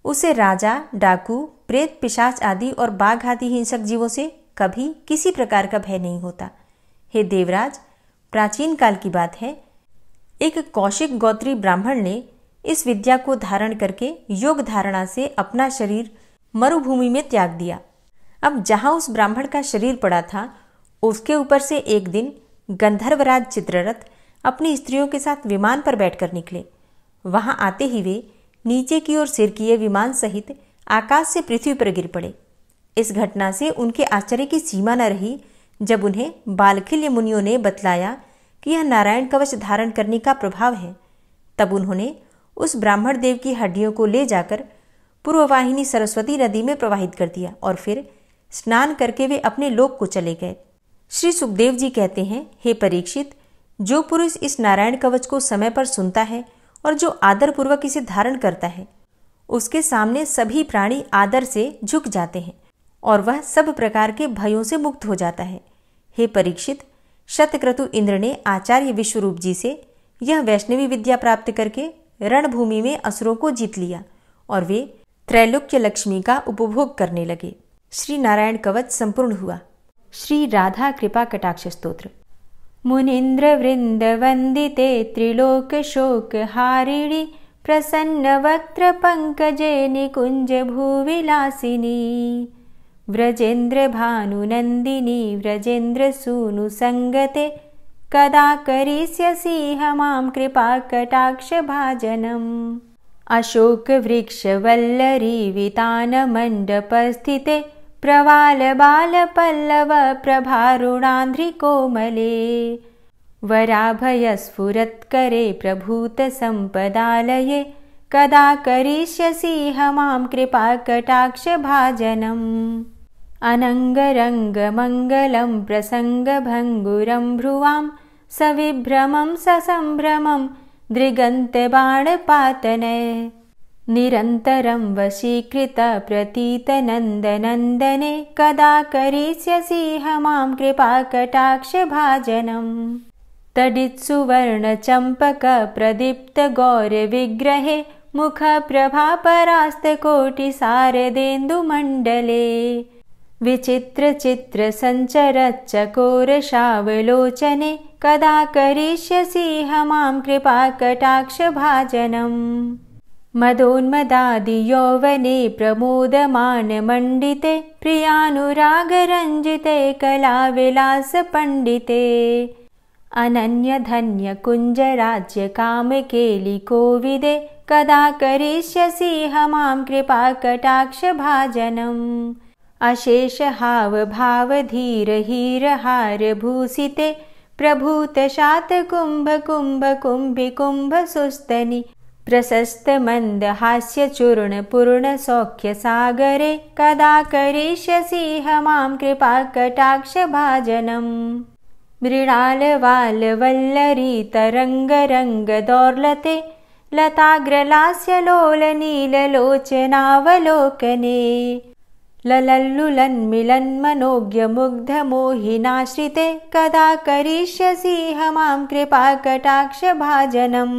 उसे राजा, डाकू, प्रेत, पिशाच आदि और बाघ आदि हिंसक जीवों से कभी किसी प्रकार का भय नहीं होता। हे देवराज, प्राचीन काल की बात है, एक कौशिक गोत्री ब्राह्मण ने इस विद्या को धारण करके योग धारणा से अपना शरीर मरुभूमि में त्याग दिया। अब जहां उस ब्राह्मण का शरीर पड़ा था, उसके ऊपर से एक दिन गंधर्वराज चित्ररथ अपनी स्त्रियों के साथ विमान पर बैठकर निकले। वहां आते ही वे नीचे की ओर सिर किए विमान सहित आकाश से पृथ्वी पर गिर पड़े। इस घटना से उनके आश्चर्य की सीमा न रही जब उन्हें बालखिल्य मुनियों ने बतलाया कि यह नारायण कवच धारण करने का प्रभाव है। तब उन्होंने उस ब्राह्मण देव की हड्डियों को ले जाकर पूर्ववाहिनी सरस्वती नदी में प्रवाहित कर दिया और फिर स्नान करके वे अपने लोक को चले गए। श्री सुखदेव जी कहते हैं, हे परीक्षित, जो पुरुष इस नारायण कवच को समय पर सुनता है और जो आदर पूर्वक इसे धारण करता है, उसके सामने सभी प्राणी आदर से झुक जाते हैं और वह सब प्रकार के भयों से मुक्त हो जाता है। हे परीक्षित, शतक्रतु इंद्र ने आचार्य विश्वरूप जी से यह वैष्णवी विद्या प्राप्त करके रणभूमि में असुरों को जीत लिया और वे त्रैलोक्य लक्ष्मी का उपभोग करने लगे। श्री नारायण कवच संपूर्ण हुआ। श्री राधा कृपा कटाक्ष स्तोत्र। मुनीन्द्र वृंद वंदिते त्रिलोक शोक हारिणी प्रसन्न वक्त्र पंकजे निकुंज भूविलासिनी व्रजेन्द्र भानुनंदिनी व्रजेन्द्र सूनु संगते कदा करिष्यसि हमां कृपा कटाक्ष भाजनम्। अशोक वृक्ष वल्लरी वितान मंडप स्थिते प्रवाल बाल पल्लव प्रभारुणांध्रि कोमले वराभय स्फुरत्करे प्रभूत संपदालये कदा करिष्यसि हमां कृपा कटाक्ष भाजनम्। अनंगरंग मंगलम प्रसंग भंगुरम भ्रुवां सविभ्रमं ससंभ्रमं दृगंत बाणपातनय निरन्तरं वशीकृत प्रतीत नंदनंदने कदा करिष्यसि हमां कृपा कटाक्ष भाजनम्। तडित्सुवर्ण चंपक प्रदीप्त गौर विग्रहे मुख प्रभा परास्त कोटि शारदेन्दु मंडले विचित्र चित्र संचर चकोर शावलोचने कदा करिष्यसि हमां कृपा कटाक्ष भाजनम्। मदोन्मदादि यौवने प्रमोदमान मंडिते प्रियानुराग रंजिते कला विलास पंडिते अनन्य धन्य कुंज राज्य काम केली कोविदे कदा करिष्यसि मां कृपा कटाक्ष भाजनम्। अशेष हाव भाव धीर हीर हार भूषिते प्रभूत शात कुंभ कुंभ कुंभि कुंभ सुस्तनि प्रशस्त मंद हास्य चूर्ण पूर्ण सौख्य सागरे कदा करिष्यसि मां कृपा कटाक्ष भाजनम्। मृणाल वाल वल्लरी तरंग रंग दौर्लते लताग्रलास्य लोल नील लोचनावलोकने ललल्लुलन्मिलन्मनोज्ञ मुग्ध मोहिनाश्रिते कदा करिष्यसि मां कृपा कटाक्ष भाजनम्।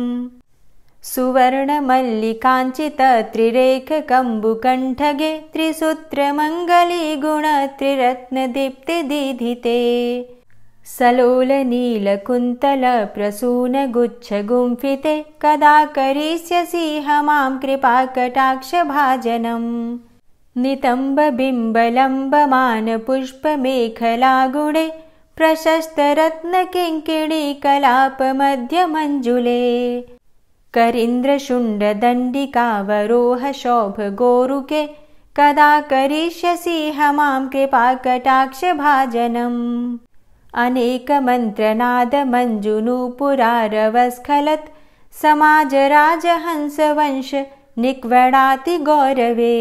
सुवर्ण मल्लिकाञ्चित त्रिरेख कम्बुकण्ठगे त्रिसूत्र मङ्गली गुण त्रिरत्न दीप्ति दीधिते सलोल नील कुन्तल प्रसून गुच्छ गुंफिते कदा करिष्यसि मां कृपा कटाक्ष भाजनम्। नितंब बिंब लंबमान पुष्प मेखला गुणे प्रशस्त रत्न किंकिणी कलाप मध्य मंजुले करींद्र शुंड दंडिकावरोह शोभ गोरुके कदा करिष्यसि मां कृपा कटाक्ष भाजनम्। अनेक मंत्रनाद मंजुनूपुरारवस्खलत् समाज राजहंस वंश निक्वडाति गौरवे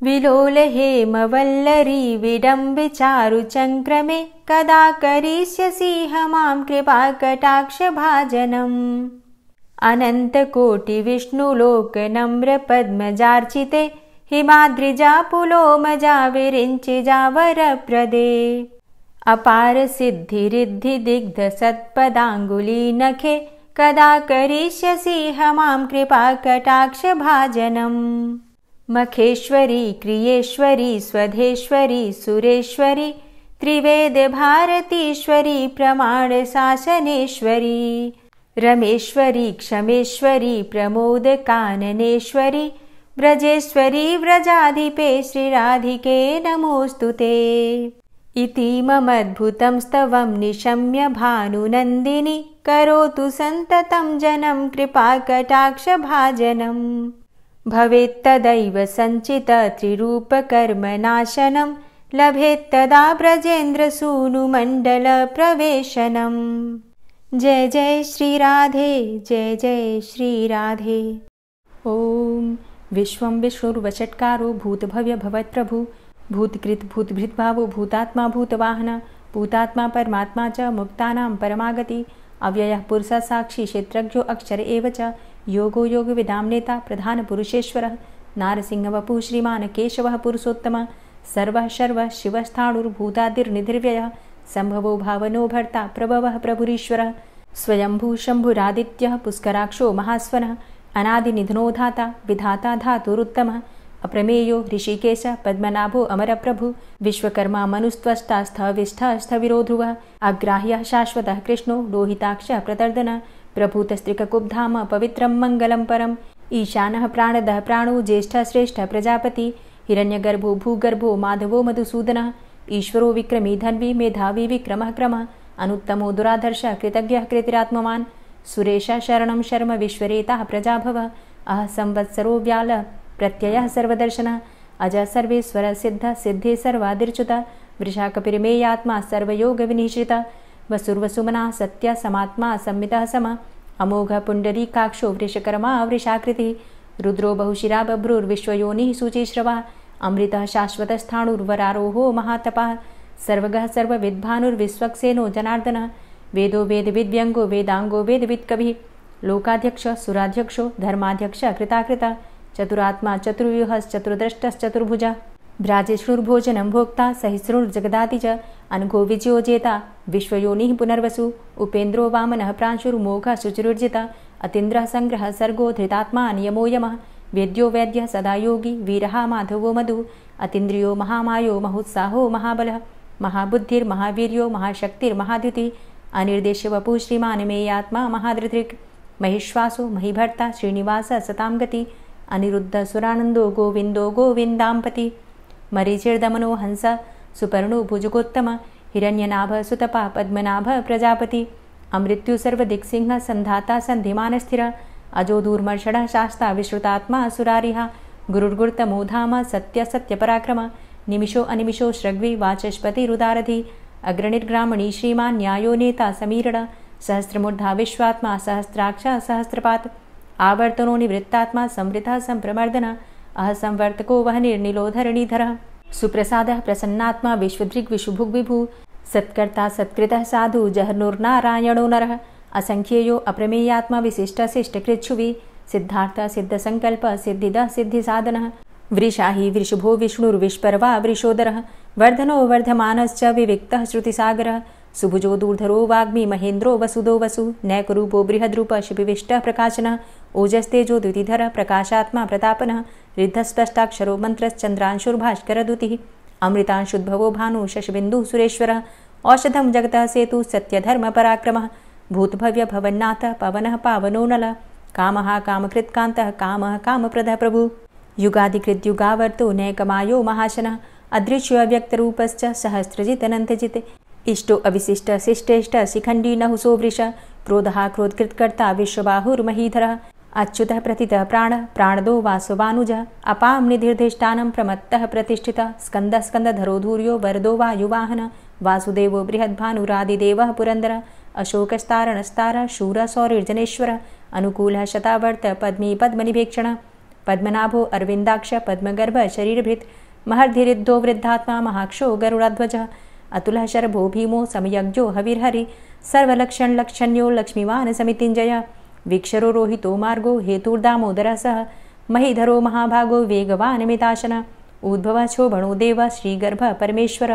विलोल हेम वल्लरी विडम्बि चारु चंक्रमे कदा करिष्यसि मां कृपा कटाक्ष भाजनम्। अनंत कोटि विष्णुलोक नम्र पद्मजार्चिते हिमाद्रिजा पुलोमजा विरिञ्चिजा वरप्रदे अपार सिद्धि रिद्धि दिग्ध सत्पदांगुली नखे कदा करिष्यसि मां कृपा कटाक्ष भाजनम्। मखेश्वरी क्रियेश्वरी स्वधेश्वरी सुरेश्वरी त्रिवेद भारतीश्वरी प्रमाण शासनेश्वरी रमेश्वरी क्षमेश्वरी प्रमोद काननेश्वरी व्रजेश्वरी व्रजाधिपे श्रीराधिके नमोस्तुते। इतीममद्भुतं स्तवं निशम्य भानुनन्दिनी करोतु सन्ततं जनं कृपा कटाक्ष भाजनम्। भवेत्तदैव संचित त्रिरूप कर्म नाशनं लभेत्तदा ब्रजेन्द्र सूनु मंडल प्रवेशनम्। जय जय श्री राधे जय जय श्री राधे। ओम विश्वं विष्णुर्वषट्कारो भूतभव्य भवत्प्रभु भूतकृत भूतभृद्भावो भूतात्मा भूतवाहन भूतात्मा परमात्मा च मुक्तानां परमागति अव्ययः पुरुषः साक्षी क्षेत्रज्ञो अक्षर एव च योगो योग विदाम नेता प्रधान पुरुषेश्वरः नारसिंहवपुः श्रीमान केशवः पुरुषोत्तमः सर्वः शर्वः शिवस्थाणुर्भूतादिर्निधिर्व्ययः संभवो भावनो भर्ता प्रभवः प्रभुरीश्वरः स्वयंभू शंभुरादित्यः पुष्कराक्षो महास्वनः अनादिनिधनो धाता विधाता धातुरुत्तमः अप्रमेयो ऋषिकेश पद्मनाभो अमरप्रभु विश्वकर्मा मनुस्त्वष्टा स्थविष्ठः स्थविरो ध्रुवः अग्राह्यः शाश्वतः कृष्णो लोहिताक्षः प्रतर्दनः प्रभूतस्त्रिककुब्धाम पवित्रं मङ्गलं परम् ईशानः प्राणदः प्राणो ज्येष्ठः श्रेष्ठः प्रजापति हिरण्यगर्भो भूगर्भो माधवो मधुसूदनः ईश्वरो विक्रमी धन्वी मेधावी विक्रमः क्रमः अनुत्तमो दुराधर्षः कृतज्ञः कृतिरात्मवान् सुरेशः शरणं शर्म विश्वरेताः प्रजाभवः अह संवत्सरो व्याल प्रत्ययः सर्वदर्शनः अज सर्वेश्वर सिद्ध सिद्धे सर्वादिर्च्युतः वृषाकपिर्मेयात्मा सर्वयोगविनिश्रितः वसुर्वसुमना सत्य समात्मा संमितः समः अमोघ पुण्डरीकाक्षो वृषकर्मा वृषाकृतिः रुद्रो बहुशिरा बभ्रुर्विश्वयोनिः शुचिश्रवः अमृतः शाश्वतस्थाणुर्वरारोहो महातपः सर्वगः सर्वविद्भानुर्विश्वक्सेनो जनार्दनः वेदो वेदविद्व्यङ्गो वेदाङ्गो वेदवित्कविः लोकाध्यक्षः सुराध्यक्षो धर्माध्यक्षः कृताकृतः चतुरात्मा चतुर्व्यूहश्चतुर्द्रष्टश्चतुर्भुजः भ्राजेष्णुर्भोजनं भोक्ता सहिष्णुर्जगदाति च अनघो विजयोजेता विश्वयोनिः पुनर्वसु उपेन्द्रो वामनः प्रांशुर्मोघः शुचिरुर्जितः अतीन्द्रः संग्रहः सर्गो धृतात्मा नियमो यमः वेद्यो वैद्यः सदा योगी वीरः माधवो मधु अतीन्द्रियो महामायो महोत्साहो महाबलः महाबुद्धिर्महावीर्यो महाशक्तिर्महाद्युतिः अनिर्देश्यवपुः श्रीमान् मेयात्मा महाधृतिर् महिश्वासो महीभर्ता श्रीनिवासः सतां गति अनिरुद्ध सुरानन्दो गोविन्दो गोविन्दाम्पति मरीचिर्दमनो हंस सुपर्णो भुजगोत्तम हिरण्यनाभ सुतपा पद्मनाभ प्रजापति अमृत्यु सर्वदिक्सिंह संधाता संधिमान स्थिर अजो दूर्मर्षण शास्ता विश्रुतात्मा सुरारिहा गुरुर्गुर्तमो धाम सत्य सत्य पराक्रम निमिषो अनिमिषो श्रग्वी वाचस्पतिरुदारधि अग्रणिर्ग्रामणी श्रीमान् न्यायो नेता समीरण सहस्रमूर्धा विश्वात्मा सहस्राक्ष सहस्रपात आवर्तनो निवृत्तात्मा संवृता संप्रमर्दन अह संवर्तको वह निर्निलोधरणीधर सुप्रसादः प्रसन्नात्मा विश्वदृग् विशुभुग् विभु सत्कर्ता सत्कृतः साधु जहर्नुर्नारायणो नरः असंख्येयो अप्रमेयात्मा विशिष्ट शिष्टकृच्छुवि सिद्धार्थ सिद्धसंकल्प सिद्धिदः सिद्धिसाधनः वृषाहि वृषभो विष्णुर्विष्पर्वा वृषोदरः वर्धनो वर्धमानश्च विविक्तः श्रुतिसागरः सुभुजो दूर्धरो वाग्मी महेन्द्रो वसुदो वसु नैकरूपो बृहद्रूप शिपिविष्टः प्रकाशनः ओजस्तेजो द्युतिधर प्रकाशात्मा प्रतापनः रिद्धस्पष्टाक्षरो मन्त्रश्चन्द्रांशुर्भास्करदुतिः अमृतांशुद्भवो भानु शशबिन्दुः सुरेश्वरः औषधं जगतः सेतु सत्यधर्मपराक्रमः भूतभव्य भवन्नाथ पवनः पावनो नलः कामः कामकृत्कान्तः कामः कामप्रदः प्रभु युगादिकृद्युगावर्तो नैकमायो महाशनः अदृश्यो व्यक्तरूपश्च सहस्रजित् अनन्तजित् इष्टो अविशिष्ट शिष्टेष्ट शिखण्डी नहुसो वृष क्रोधः क्रोधकृत्कर्ता विश्वबाहुर्महीधरः अच्युतः प्रतितः प्राणः प्राणदो वासवानुजः अपां निधिर्धिष्ठानं प्रमत्तः प्रतिष्ठितः स्कन्दः स्कन्दधरो धूर्यो वरदो वायुवाहनः वासुदेवो बृहद्भानुरादिदेवः पुरन्दरः अशोकस्तारणस्तारः शूरः सौरिर्जनेश्वरः अनुकूलः शतावर्त पद्मी पद्मनिभेक्षणः पद्मनाभो अरविन्दाक्ष पद्मगर्भ शरीरभृत् महर्धिरिद्धो वृद्धात्मा महाक्षो गरुडाध्वजः अतुलः शरभो भीमो समयज्ञो हविर्हरि सर्वलक्षणलक्षण्यो लक्ष्मीवान् समितिञ्जयः वीक्षरो रोहितो मार्गो हेतुर्दामोदरः सह महीधरो महाभागो वेगवान् मिताशनः उद्भवः क्षोभणो देव श्रीगर्भ परमेश्वर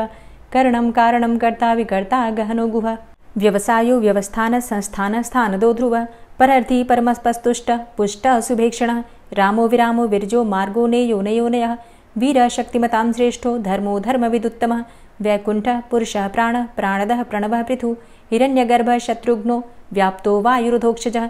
करणं कारणं कर्ता विकर्ता गहनो गुह व्यवसायो व्यवस्थान संस्थान स्थानदो ध्रुव परर्थी परमस्पस्तुष्ट पुष्ट सुभेक्षणः रामो विरामो विरजो मार्गो नेयो नयोनयः वीर शक्तिमतां श्रेष्ठो धर्मो धर्मविदुत्तमः वैकुण्ठः पुरुषः प्राणः प्राणदः प्रणवः पृथु हिरण्यगर्भः शत्रुघ्नो व्याप्तो वायुरुधोक्षजः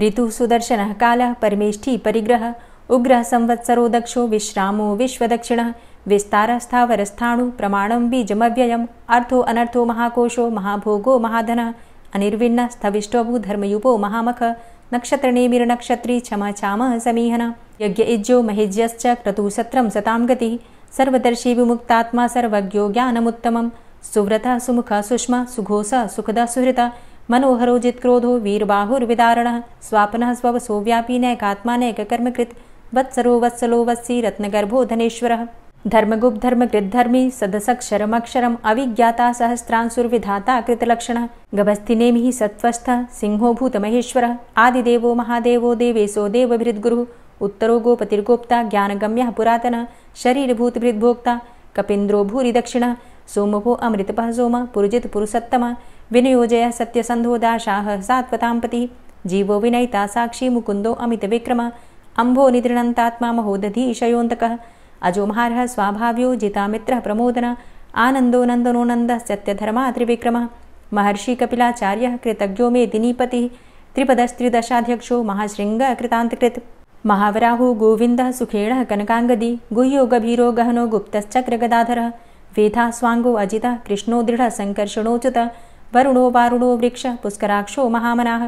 ऋतुः सुदर्शनः कालः परमेष्ठी परिग्रहः उग्रः संवत्सरो दक्षो विश्रामो विश्वदक्षिणः विस्तारस्थावरस्थाणु प्रमाणं बीजमव्ययम् अर्थो अनर्थो महाकोशो महाभोगो महाधनः अनिर्विण्णः स्थविष्टोभू धर्मयुपो महामख नक्षत्रनेमिर्नक्षत्री क्षमा क्षामः समीहन यज्ञ इज्यो महेज्यश्च क्रतुसत्रं सतां गतिः सर्वदर्शी विमुक्तात्मा सर्वज्ञो ज्ञानमुत्तमं सुव्रतः सुमुखः सुष्मा सुघोषः सुखदः सुहृतः मनोहरो जित्क्रोधो वीरबाहुर्विदारणः स्वापनः स्ववसो व्यापी नैकात्मा नैककर्मकृत् वत्सरो वत्सलो वत्सी रत्नगर्भो धनेश्वरः धर्मगुप्त धर्मकृद्धर्मी सदसक्षरमक्षरम् अविज्ञाता सहस्रांशुर्विधाता कृतलक्षणः गभस्तिनेमिः सत्त्वस्थः सिंहो भूतमहेश्वरः आदिदेवो महादेवो देवेशो देवभृद्गुरुः उत्तरो गोपतिर्गोप्ता ज्ञानगम्यः पुरातनः शरीरभूतभृद्भोक्ता कपीन्द्रो भूरि दक्षिणः सोमभो अमृतपः सोम पुरुजित पुरुषोत्तमः विनयोजयः सत्यसन्धो दाशाः सात्वतां जीवो विनयिता साक्षी मुकुन्दो अमितविक्रमः अम्भो निद्रणन्तात्मा महोदधीशयोऽन्तकः अजोमहारः स्वाभाव्यो जितामित्रः प्रमोदनः आनन्दो नन्दनो नन्दः सत्यधर्मा त्रिविक्रमः महर्षि कपिलाचार्यः कृतज्ञो मेदिनीपतिः त्रिपदस्त्रिदशाध्यक्षो महाशृङ्गः कृतान्तकृत् महावराहो गोविन्दः सुखेणः कनकाङ्गदी गुह्यो गभीरो गहनो गुप्तश्चक्रगदाधरः वेधा स्वाङ्गो अजितः कृष्णो दृढः सङ्कर्षणोच्युतः वरुणो वारुणो वृक्षः पुष्कराक्षो महामनाः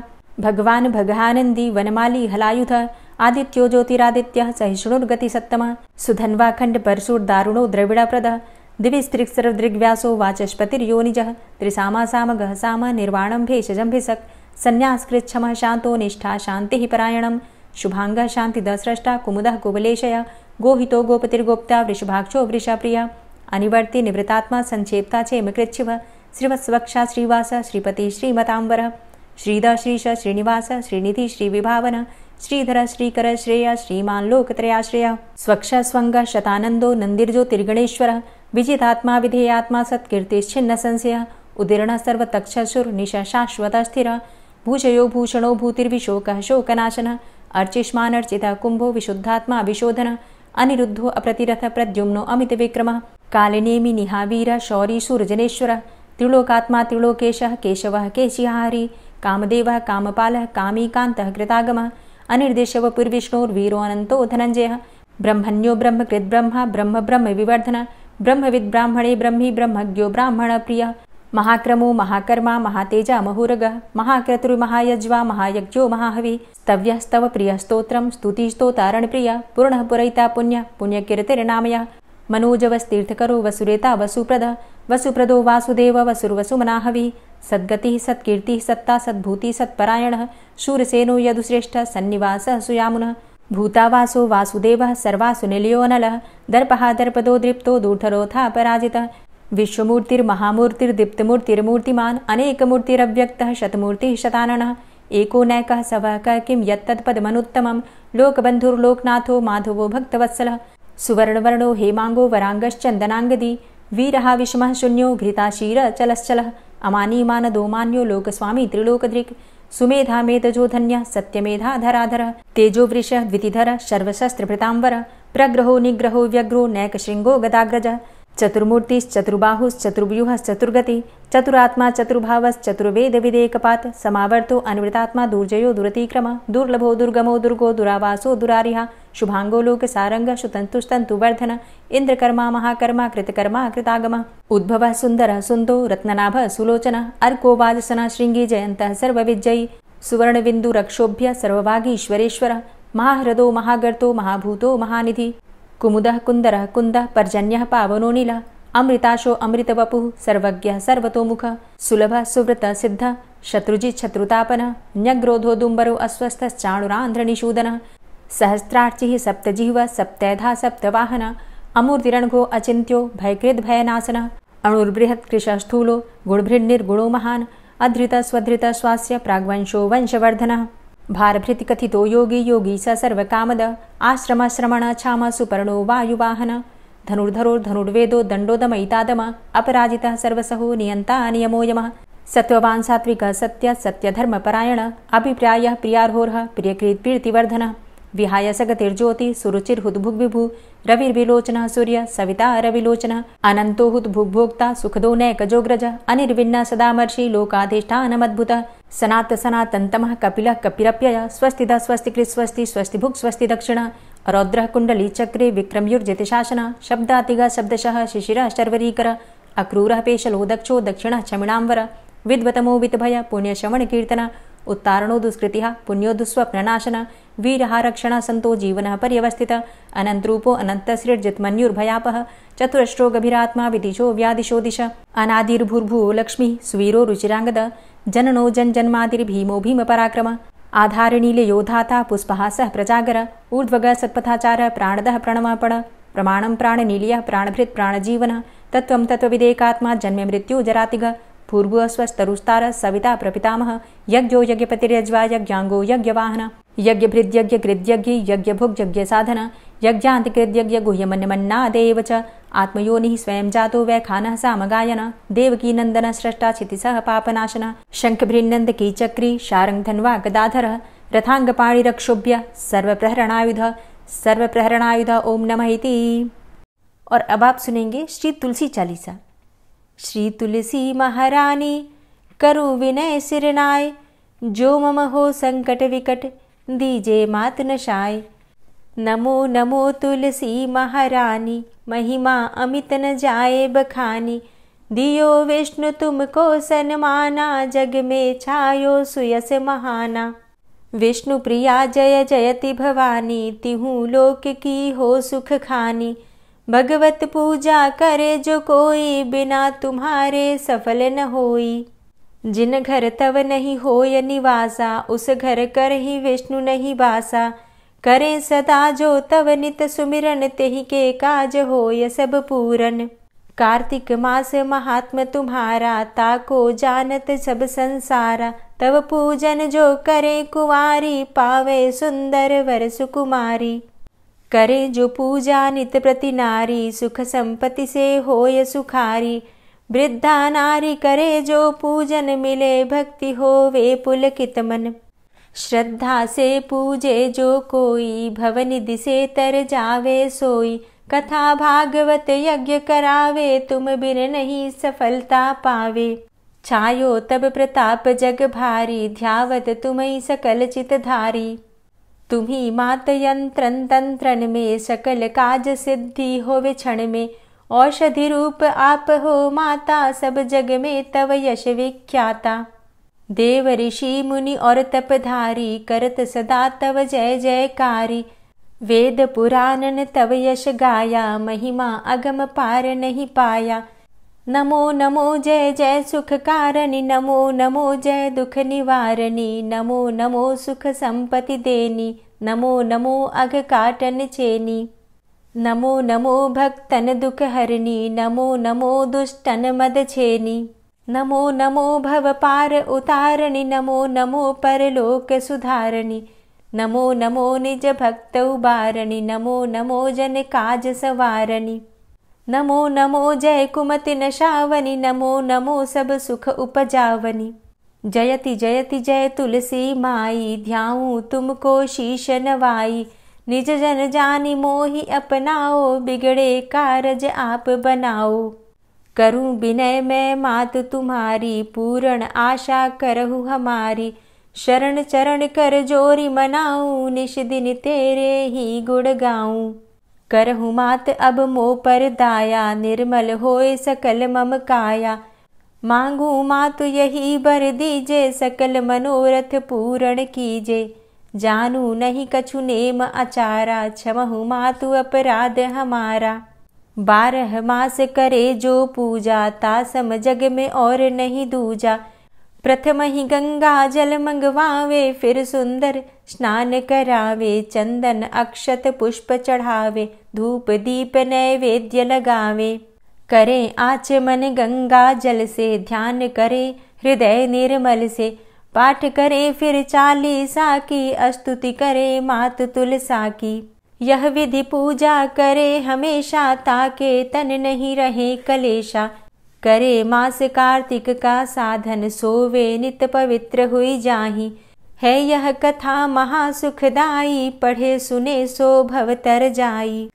भगवान् भगानन्दी वनमाली हलायुधः आदित्यो ज्योतिरादित्यः सहिष्णुर्गतिसत्तमः सुधन्वाखण्ड परशुर्दारुणो द्रविडप्रदः दिविस्त्रिक्सर्वदृग्व्यासो वाचस्पतिर्योनिजः त्रिसामा सामगः साम निर्वाणं भेषजम्भिषक् संन्यासकृच्छमः शान्तो निष्ठा शान्तिः परायणं शुभाङ्गः शान्तिदस्रष्टा कुमुदः कुवलेशय गोहितो गोपतिर्गोप्ता वृषभाक्षो वृषाप्रिया अनिवर्ति निवृतात्मा संक्षेप्ता चेमकृच्छिवः श्रीवत्सवक्षा श्रीवास श्रीपति श्रीमतांबरः श्रीद श्रीश श्रीनिवास श्रीनिधि श्रीविभावन श्रीधर श्रीकर श्रेय श्रीमान् लोकत्रयाश्रय स्वक्ष स्वंग शतानंदो नंदिर्ज्योतिर्गणेश्वरः विजितात्मा विधेयात्मा सत्कीर्तिश्छिन्न संशयः उदीर्णः सर्वतक्षशुर्निश शाश्वतः स्थिरः भूषयो भूषणो भूतिर्विशोकः शोकनाशनः अर्चिष्मानर्चितः कुम्भो विशुद्धात्मा विशोधनः अनिरुद्धो अप्रतिरथ प्रद्युम्नो अमितविक्रमः कालिनेमि निहावीर शौरी शूरजनेश्वरः त्रिलोकात्मा त्रिलोकेशः केशवः केशिहारी कामदेवः कामपालः कामीकान्तः कृतागमः अनिर्देशवपुर्विष्णोर्वीरो अनन्तो धनञ्जयः ब्रह्मण्यो ब्रह्मकृद्ब्रह्मा ब्रह्म ब्रह्म विवर्धन ब्रह्मविद् ब्राह्मणे ब्रह्मी ब्रह्मज्ञो ब्राह्मणप्रियः महाक्रमो महाकर्मा महातेजा महुरगः महाक्रतुर्महायज्वा महायज्ञो महाहवि स्तव्यस्तव प्रियस्तोत्रं स्तुतिस्तोतारणप्रिय पूर्णः पुरैता पुण्य पुण्यकीर्तिर्नामयः मनोजवस्तीर्थकरो वसुरेता वसुप्रद वसुप्रदो वासुदेव वसुर्वसुमनाहवि सद्गतिः सत्कीर्तिः सत्ता सद्भूतिः सत्परायणः शूरसेनो यदुश्रेष्ठः सन्निवासः सुयामुनः भूतावासो वासुदेवः सर्वासु निलयोऽनलः दर्पः दर्पदो दृप्तो दूर्धरोऽथा पराजितः विश्वमूर्तिर्महामूर्तिर्दीप्तमूर्तिर्मूर्तिमान् अनेकमूर्तिरव्यक्तः शतमूर्तिः शताननः एको नैकः सवकः किं यत्तत्पदमनुत्तमं लोकबन्धुर्लोकनाथो माधवो भक्तवत्सलः सुवर्णवर्णो हेमाङ्गो वराङ्गश्चन्दनाङ्गदी वीरः विषमः शून्यो घृताशीरचलश्चलः अमानीमानदो मान्यो लोकस्वामी त्रिलोकदृक् सुमेधा मेधजो धन्यः सत्यमेधा धराधरः तेजोवृषः द्वितिधरः सर्वशस्त्रभृताम्बरः प्रग्रहो निग्रहो व्यग्रो नैकशृङ्गो गदाग्रजः चतुर्मूर्तिश्चतुर्बाहुश्चतुर्व्यूहश्चतुर्गति चतुरात्मा चतुर्भावश्चतुर्वेदविदेकपात् समावर्तो अनुवृतात्मा दुर्जयो दुरतिक्रम दुर्लभो दुर्गमो दुर्गो दुरावासो दुरारिहा शुभांगो लोकसारंगः सुतन्तुस्तन्तुवर्धन इन्द्रकर्मा महाकर्मा कृतकर्मा कृतागमः उद्भवः सुन्दरः सुन्दो रत्ननाभः सुलोचनः अर्को वाजसनः शृङ्गी जयन्तः सर्वविजयी सुवर्णबिन्दुरक्षोभ्य सर्वभागीश्वरेश्वरः महाह्रदो महागर्तो महाभूतो महानिधि कुमुदः कुन्दरः कुन्दः पर्जन्यः पावनो नीलः अमृताशो अमृतवपुः सर्वज्ञः सर्वतोमुखः सुलभः सुव्रतः सिद्धः शत्रुजित् शत्रुतापनः न्यग्रोधो दुम्बरो अस्वस्थश्चाणुरान्ध्रनिषूदनः सहस्रार्चिः सप्तजिह्वः सप्तैधा सप्तवाहनः अमूर्तिरणघो अचिन्त्यो भयकृद्भयनाशनः अणुर्बृहत्कृशस्थूलो गुणभृन्निर्गुणो महान् अधृतः स्वधृतः स्वास्य प्राग्वंशो वंशवर्धनः भारभृति कथितो योगी योगी स सर्वकामद आश्रम श्रमण छाम सुपर्णो वायुवाहन धनुर्धरोर्धनुर्वेदो दण्डोदमयितादम अपराजितः सर्वसहो नियन्ता नियमो यमः सत्त्ववान् सात्विकः सत्य सत्यधर्मपरायण अभिप्रायः प्रियार्होर्ह प्रियकृत्प्रीतिवर्धनः विहाय सगतिर्ज्योति सुरुचिर्हुद्भुग्विभु रविर्विलोचनः सूर्य सविता रविलोचनः अनन्तो हुद्भुग्भोक्ता सुखदो नैकजोग्रज अनिर्विण्ण सदामर्षि लोकाधिष्ठानमद्भुतः सनात सनातन्तमः कपिलः कपिरप्ययः स्वस्तिदः स्वस्तिकृत् स्वस्ति स्वस्तिभुक् स्वस्ति दक्षिणः रौद्रः कुण्डली चक्रे विक्रमयुर्जितशासनः शब्दातिगः शब्दशः शिशिरः शर्वरीकरः अक्रूरः पेशलो दक्षो दक्षिणः क्षमिणाम्बर विद्वतमो वितभय पुण्यश्रवणकीर्तन उत्तारणो दुष्कृतिः पुण्यो दुःस्वप्ननाशन वीरः रक्षणः सन्तो जीवनः पर्यवस्थितः अनन्तरूपो अनन्तसृर्जितमन्युर्भयापः चतुरश्रो गभीरात्मा विदिशो व्यादिशो दिश अनादिर्भूर्भुवो लक्ष्मीः सुवीरो रुचिराङ्गद जननो जन्मादिर्भीमो भीमपराक्रम आधारनीलयोधाता पुष्पहासः प्रजागर ऊर्ध्वगः सत्पथाचारः प्राणदः प्रणमपण प्रमाणं प्राणनीलयः प्राणभृत् प्राणजीवनः तत्त्वं तत्त्वविदेकात्मा जन्म मृत्यु जरातिग पूर्वः स्वस्तरुस्तारः सविता प्रपितामह यज्ञो यज्ञपतिर्यज्वा यज्ञाङ्गो यज्ञवाहन यज्ञभृद्यज्ञकृद्यज्ञ यज्ञभुग्यज्ञसाधन यज्ञान्तिकृद्यज्ञ गुह्यमन्यमन्नादेव च आत्मयोनिः स्वयं जातो वैखानः सामगायन देवकी नन्दन स्रष्टा क्षितिसः पापनाशन शङ्खभृन्नन्द कीचक्री शारङ्गधन्वा गदाधरः रथाङ्गपाणिरक्षोभ्य सर्वप्रहरणायुध ओम नमः इति। और अब आप सुनेंगे श्री तुलसी चालीसा। श्री तुलसी महारानी करु विनय सिरनाय, जो मम हो संकट विकट दीजे मात नशाय। नमो नमो तुलसी महारानी, महिमा अमित न जाए बखानी। दियो विष्णु तुमको सन्माना, जग में छायो सुयस महाना। विष्णु प्रिया जय जयति भवानी, तिहु लोक की हो सुख खानी। भगवत पूजा करे जो कोई, बिना तुम्हारे सफल न होई। जिन घर तव नहीं होय निवासा, उस घर कर ही विष्णु नहीं बासा। करे सदा जो तव नित सुमिरन, तेहि के काज होय सब पूरन। कार्तिक मास महात्म तुम्हारा, ताको जानत सब संसारा। तव पूजन जो करे कुंवारी, पावे सुंदर वर सुकुमारी। करे जो पूजा नित प्रति नारी, सुख संपत्ति से होय सुखारी। वृद्धा नारी करे जो पूजन, मिले भक्ति होवे पुलकित मन। श्रद्धा से पूजे जो कोई, भवनिधि से तर जावे सोई। कथा भागवत यज्ञ करावे, तुम बिन नहीं सफलता पावे। छायो तब प्रताप जग भारी, ध्यावत तुम्हि सकल चित धारी। तुम्ही मात यंत्रन तंत्रन में, सकल काज सिद्धि होवे क्षण में। औषधि रूप आप हो माता, सब जग में तव यश विख्याता। देव ऋषि मुनि और तपधारी, करत सदा तव जय जयकारी। वेद पुराणन तव यश गाया, महिमा अगम पार नहीं पाया। नमो नमो जय जय सुख कारणी, नमो नमो जय दुख निवारणी। नमो नमो सुख संपत्ति देनी, नमो नमो अघ काटन चेनी। नमो नमो भक्तन दुख हरणी, नमो नमो दुष्टन मद छेनी। नमो नमो भव पार उतारणी, नमो नमो परलोक सुधारणी। नमो नमो निज भक्त उबारणी, नमो नमो जन काज सवारणी। नमो नमो जय कुमति नशावनी, नमो नमो सब सुख उपजावनी। जयति जयति जय तुलसी माई, ध्याऊं तुमको शीश नवाई। निज जन जानि मोहि अपनाओ, बिगड़े कारज आप बनाओ। करूं विनय मैं मात तुम्हारी, पूर्ण आशा करहु हमारी। शरण चरण कर जोरी मनाऊं, निश दिन तेरे ही गुण गाऊं। करहु मात अब मोह पर दाया, निर्मल होए सकल मम काया। मांगू मातु यही बर दीजे, सकल मनोरथ पूर्ण कीजे। जानू नहीं कछु नेम आचारा, क्षमहु मातु अपराध हमारा। 12 मास करे जो पूजा, तासम जग में और नहीं दूजा। प्रथम ही गंगा जल मंगवावे, फिर सुंदर स्नान करावे। चंदन अक्षत पुष्प चढ़ावे, धूप दीप नैवेद्य लगावे। करें आचमन गंगा जल से, ध्यान करे हृदय निर्मल से। पाठ करे फिर चालीसा की, स्तुति करे मात तुलसा की। यह विधि पूजा करे हमेशा, ताके तन नहीं रहे कलेशा। करे मास कार्तिक का साधन, सोवे नित पवित्र हुई जाहि। है यह कथा महासुखदाई, पढ़े सुने सो भव तर जाई।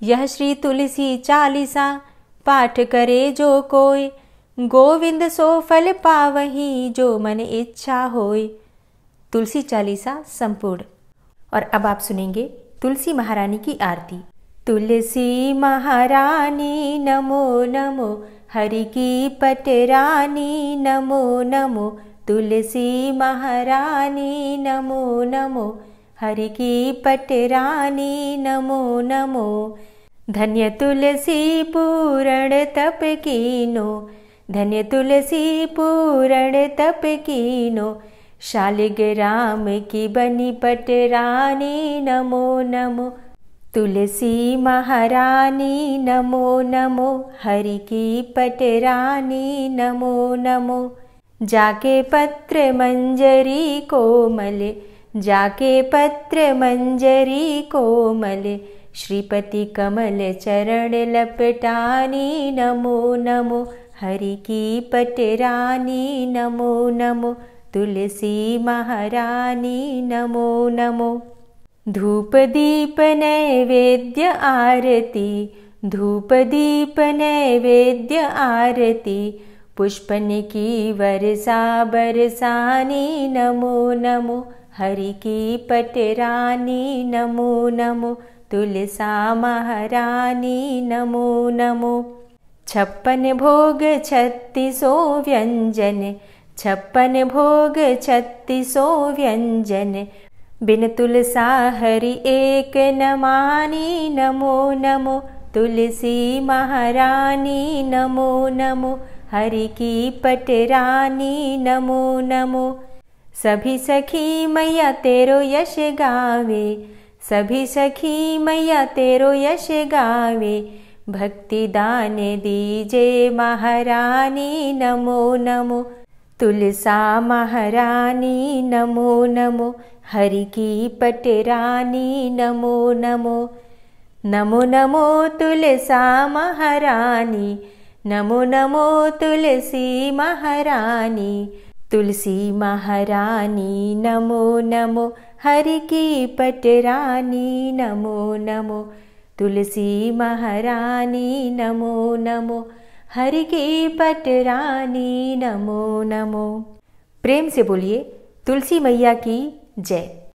यह श्री तुलसी चालीसा, पाठ करे जो कोय। गोविंद सो फल पावही, जो मन इच्छा होय। तुलसी चालीसा संपूर्ण। और अब आप सुनेंगे तुलसी महारानी की आरती। तुलसी महारानी नमो नमो, हरि की पटरानी नमो नमो। तुलसी महारानी नमो नमो, हरि की पटरानी नमो नमो। धन्य तुलसी पूर्ण तप कीनो, धन्य तुलसी पूर्ण तप कीनो। शालिग्राम की बनी पटरानी नमो नमो। तुलसी महारानी नमो नमो, हरि की पटरानी नमो नमो। जाके पत्र मंजरी कोमल, जाके पत्र मंजरी कोमल। श्रीपति कमल चरण लपटानी नमो नमो, हरि की पटरानी नमो नमो। तुलसी महारानी नमो नमो। धूप दीप नैवेद्य आरती, धूप दीप नैवेद्य आरती। पुष्पन की वर्षा बरसानी नमो नमो, हरि की पटरानी नमो नमो। तुलसा महारानी नमो नमो। 56 भोग 36 व्यंजन, 56 भोग 36 व्यंजन। बिन तुलसा हरि एक न मानी नमो नमो। तुलसी महारानी नमो नमो, हरि की पटरानी नमो नमो। सभी सखी मैया तेरो यश गावे, सभी सखी मैया तेरो यश गावे। भक्ति दान दीजे महारानी नमो नमो। तुलसा महारानी नमो नमो, हरि की पटरानी नमो नमो। नमो नमो तुलसा महारानी, नमो नमो तुलसी महारानी। तुलसी महारानी नमो नमो, हरि की पटरानी नमो नमो। तुलसी महारानी नमो नमो, हरि की पटरानी नमो नमो। प्रेम से बोलिए तुलसी मैया की जय।